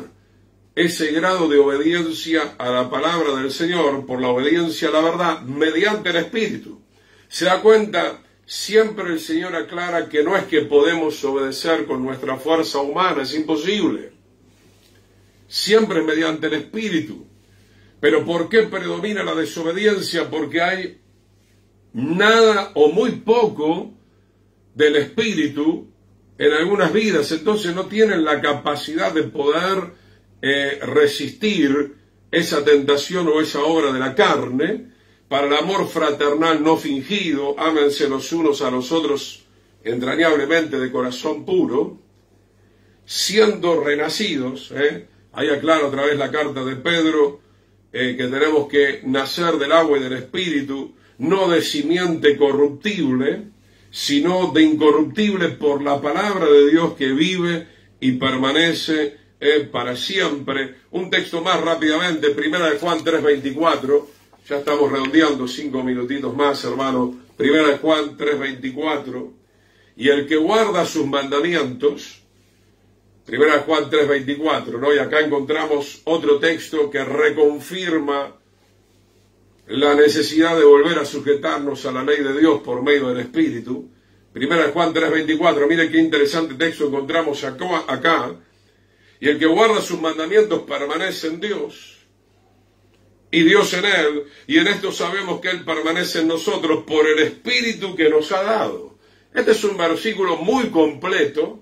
ese grado de obediencia a la palabra del Señor, por la obediencia a la verdad, mediante el Espíritu. Se da cuenta, siempre el Señor aclara que no es que podemos obedecer con nuestra fuerza humana, es imposible. Siempre mediante el Espíritu. Pero ¿por qué predomina la desobediencia? Porque hay nada o muy poco del Espíritu en algunas vidas, entonces no tienen la capacidad de poder resistir esa tentación o esa obra de la carne. Para el amor fraternal no fingido, ámense los unos a los otros entrañablemente de corazón puro, siendo renacidos, ahí aclara otra vez la carta de Pedro, que tenemos que nacer del agua y del Espíritu, no de simiente corruptible, sino de incorruptible por la palabra de Dios que vive y permanece para siempre. Un texto más rápidamente, 1 Juan 3:24, ya estamos redondeando 5 minutitos más, hermano. 1 Juan 3:24, y el que guarda sus mandamientos, 1 Juan 3:24, ¿no? Y acá encontramos otro texto que reconfirma la necesidad de volver a sujetarnos a la ley de Dios por medio del Espíritu. 1 Juan 3:24, mire qué interesante texto encontramos acá. Y el que guarda sus mandamientos permanece en Dios, y Dios en él, y en esto sabemos que él permanece en nosotros por el Espíritu que nos ha dado. Este es un versículo muy completo,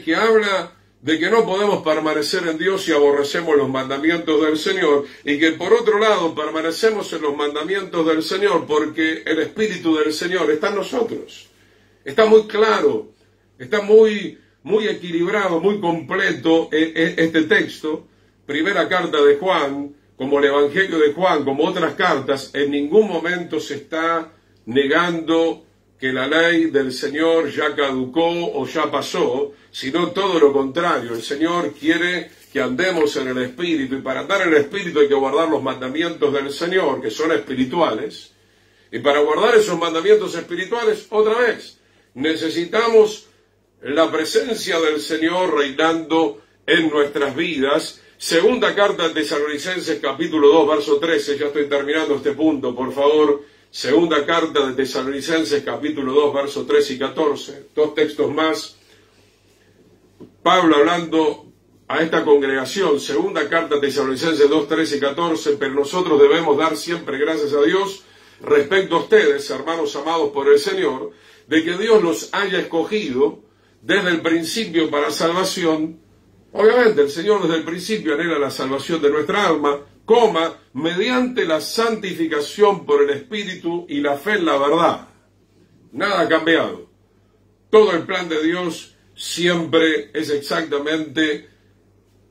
que habla de que no podemos permanecer en Dios si aborrecemos los mandamientos del Señor, y que por otro lado permanecemos en los mandamientos del Señor porque el Espíritu del Señor está en nosotros. Está muy claro, está muy equilibrado, muy completo este texto. Primera carta de Juan, como el Evangelio de Juan, como otras cartas, en ningún momento se está negando que la ley del Señor ya caducó o ya pasó, sino todo lo contrario. El Señor quiere que andemos en el Espíritu, y para andar en el Espíritu hay que guardar los mandamientos del Señor, que son espirituales, y para guardar esos mandamientos espirituales, otra vez, necesitamos la presencia del Señor reinando en nuestras vidas. Segunda carta de Tesalonicenses, capítulo 2, verso 13, ya estoy terminando este punto, por favor. Segunda carta de Tesalonicenses, capítulo 2, verso 13 y 14, dos textos más. Pablo hablando a esta congregación, segunda carta de Tesalonicenses 2, 13 y 14, pero nosotros debemos dar siempre gracias a Dios respecto a ustedes, hermanos amados por el Señor, de que Dios los haya escogido desde el principio para salvación. Obviamente el Señor desde el principio anhela la salvación de nuestra alma, mediante la santificación por el Espíritu y la fe en la verdad. Nada ha cambiado. Todo el plan de Dios siempre es exactamente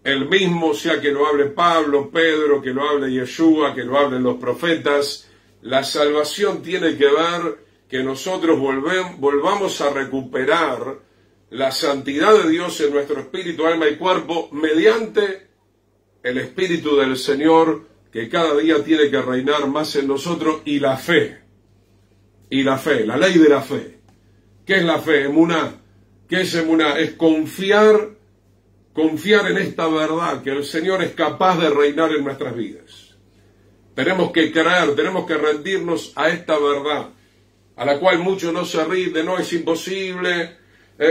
el mismo, sea que lo hable Pablo, Pedro, que lo hable Yeshua, que lo hablen los profetas. La salvación tiene que ver que nosotros volvamos a recuperar la santidad de Dios en nuestro espíritu, alma y cuerpo, mediante el Espíritu del Señor, que cada día tiene que reinar más en nosotros, y la fe, la ley de la fe. ¿Qué es la fe? Emuná. ¿Qué es emuná? Es confiar en esta verdad, que el Señor es capaz de reinar en nuestras vidas. Tenemos que creer, tenemos que rendirnos a esta verdad, a la cual muchos no se rinden. No, es imposible,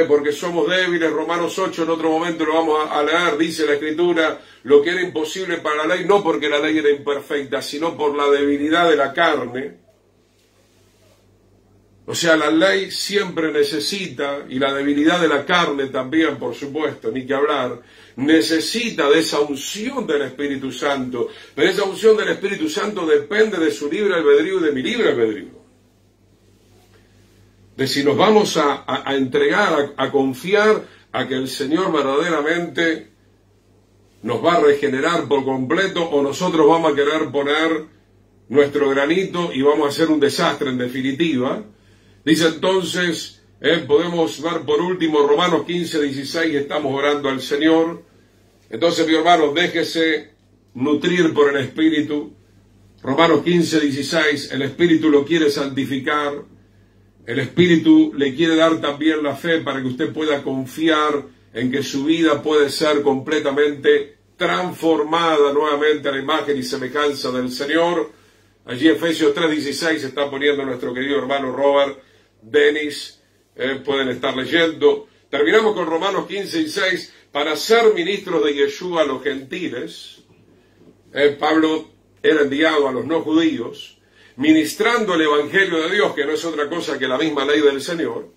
porque somos débiles. Romanos 8, en otro momento lo vamos a leer, dice la Escritura, lo que era imposible para la ley, no porque la ley era imperfecta, sino por la debilidad de la carne. O sea, la ley siempre necesita, y la debilidad de la carne también, por supuesto, ni que hablar, necesita de esa unción del Espíritu Santo. Pero esa unción del Espíritu Santo depende de su libre albedrío y de mi libre albedrío. De si nos vamos a entregar, a confiar a que el Señor verdaderamente nos va a regenerar por completo, o nosotros vamos a querer poner nuestro granito y vamos a hacer un desastre en definitiva. Dice entonces, podemos ver por último Romanos 15:16, estamos orando al Señor. Entonces, mi hermano, déjese nutrir por el Espíritu. Romanos 15:16, el Espíritu lo quiere santificar. El Espíritu le quiere dar también la fe para que usted pueda confiar en que su vida puede ser completamente transformada nuevamente a la imagen y semejanza del Señor. Allí Efesios 3:16 está poniendo nuestro querido hermano Robert Dennis, pueden estar leyendo. Terminamos con Romanos 15:6, para ser ministros de Yeshua a los gentiles. Pablo era enviado a los no judíos, ministrando el Evangelio de Dios, que no es otra cosa que la misma ley del Señor,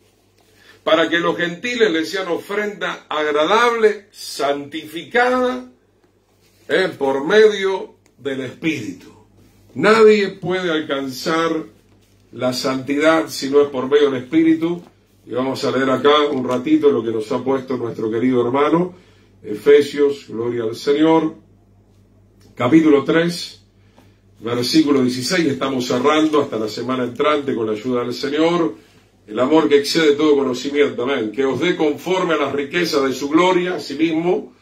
para que los gentiles les sean ofrenda agradable, santificada, por medio del Espíritu. Nadie puede alcanzar la santidad si no es por medio del Espíritu. Y vamos a leer acá un ratito lo que nos ha puesto nuestro querido hermano, Efesios, gloria al Señor, capítulo 3, versículo 16, estamos cerrando hasta la semana entrante con la ayuda del Señor. El amor que excede todo conocimiento, amén, que os dé conforme a las riquezas de su gloria, asimismo,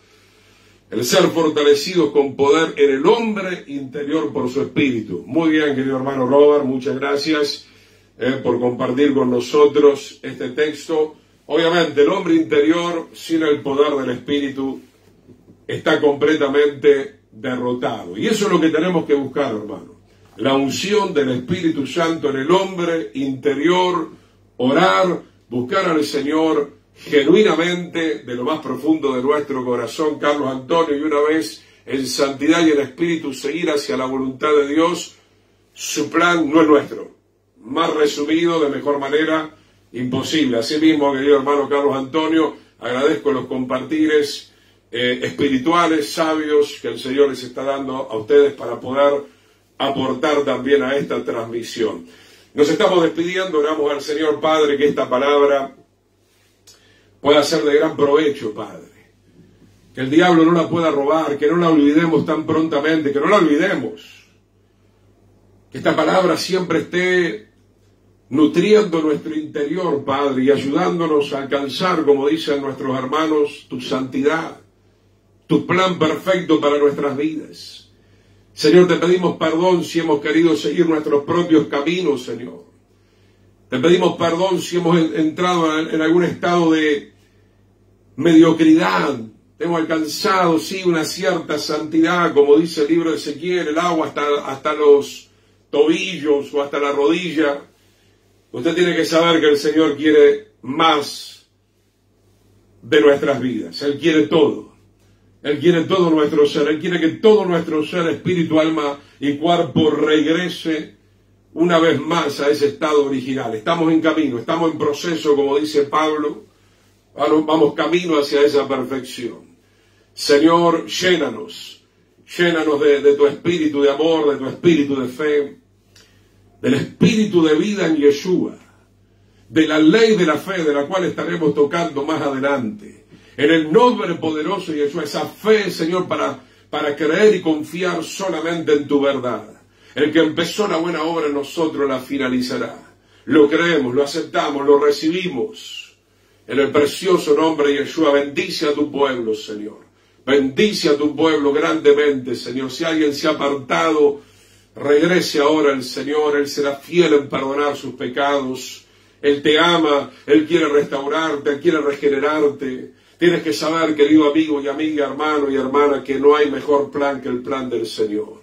el ser fortalecidos con poder en el hombre interior por su espíritu. Muy bien, querido hermano Robert, muchas gracias por compartir con nosotros este texto. Obviamente, el hombre interior sin el poder del espíritu está completamente derrotado. Y eso es lo que tenemos que buscar, hermano. La unción del Espíritu Santo en el hombre interior, orar, buscar al Señor genuinamente de lo más profundo de nuestro corazón, Carlos Antonio, y una vez en santidad y en espíritu seguir hacia la voluntad de Dios. Su plan no es nuestro. Más resumido, de mejor manera, imposible. Asimismo, querido hermano Carlos Antonio, agradezco los compartires espirituales, sabios, que el Señor les está dando a ustedes para poder aportar también a esta transmisión. Nos estamos despidiendo, oramos al Señor Padre que esta palabra pueda ser de gran provecho, Padre. Que el diablo no la pueda robar, que no la olvidemos tan prontamente, que no la olvidemos. Que esta palabra siempre esté nutriendo nuestro interior, Padre, y ayudándonos a alcanzar, como dicen nuestros hermanos, tu santidad, tu plan perfecto para nuestras vidas. Señor, te pedimos perdón si hemos querido seguir nuestros propios caminos, Señor. Te pedimos perdón si hemos entrado en algún estado de mediocridad. Hemos alcanzado, sí, una cierta santidad, como dice el libro de Ezequiel, el agua hasta los tobillos o hasta la rodilla. Usted tiene que saber que el Señor quiere más de nuestras vidas. Él quiere todo. Él quiere todo nuestro ser. Él quiere que todo nuestro ser, espíritu, alma y cuerpo regrese una vez más a ese estado original. Estamos en camino, estamos en proceso, como dice Pablo. Vamos camino hacia esa perfección. Señor, llénanos de tu espíritu de amor, de tu espíritu de fe, del espíritu de vida en Yeshua, de la ley de la fe, de la cual estaremos tocando más adelante. En el nombre poderoso de Yeshua, esa fe, Señor, para creer y confiar solamente en tu verdad. El que empezó la buena obra en nosotros la finalizará. Lo creemos, lo aceptamos, lo recibimos. En el precioso nombre de Yeshua, bendice a tu pueblo, Señor. Bendice a tu pueblo grandemente, Señor. Si alguien se ha apartado, regrese ahora el Señor. Él será fiel en perdonar sus pecados. Él te ama, Él quiere restaurarte, Él quiere regenerarte. Tienes que saber, querido amigo y amiga, hermano y hermana, que no hay mejor plan que el plan del Señor.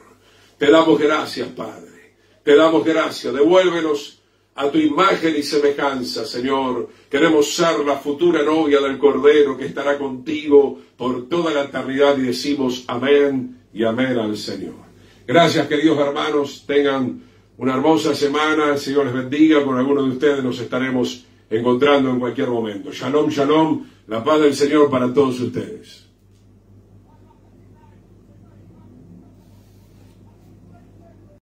Te damos gracias, Padre. Te damos gracias. Devuélvenos a tu imagen y semejanza, Señor. Queremos ser la futura novia del Cordero que estará contigo por toda la eternidad y decimos amén y amén al Señor. Gracias, queridos hermanos. Tengan una hermosa semana, el Señor les bendiga, con algunos de ustedes nos estaremos encontrando en cualquier momento. Shalom, shalom, la paz del Señor para todos ustedes.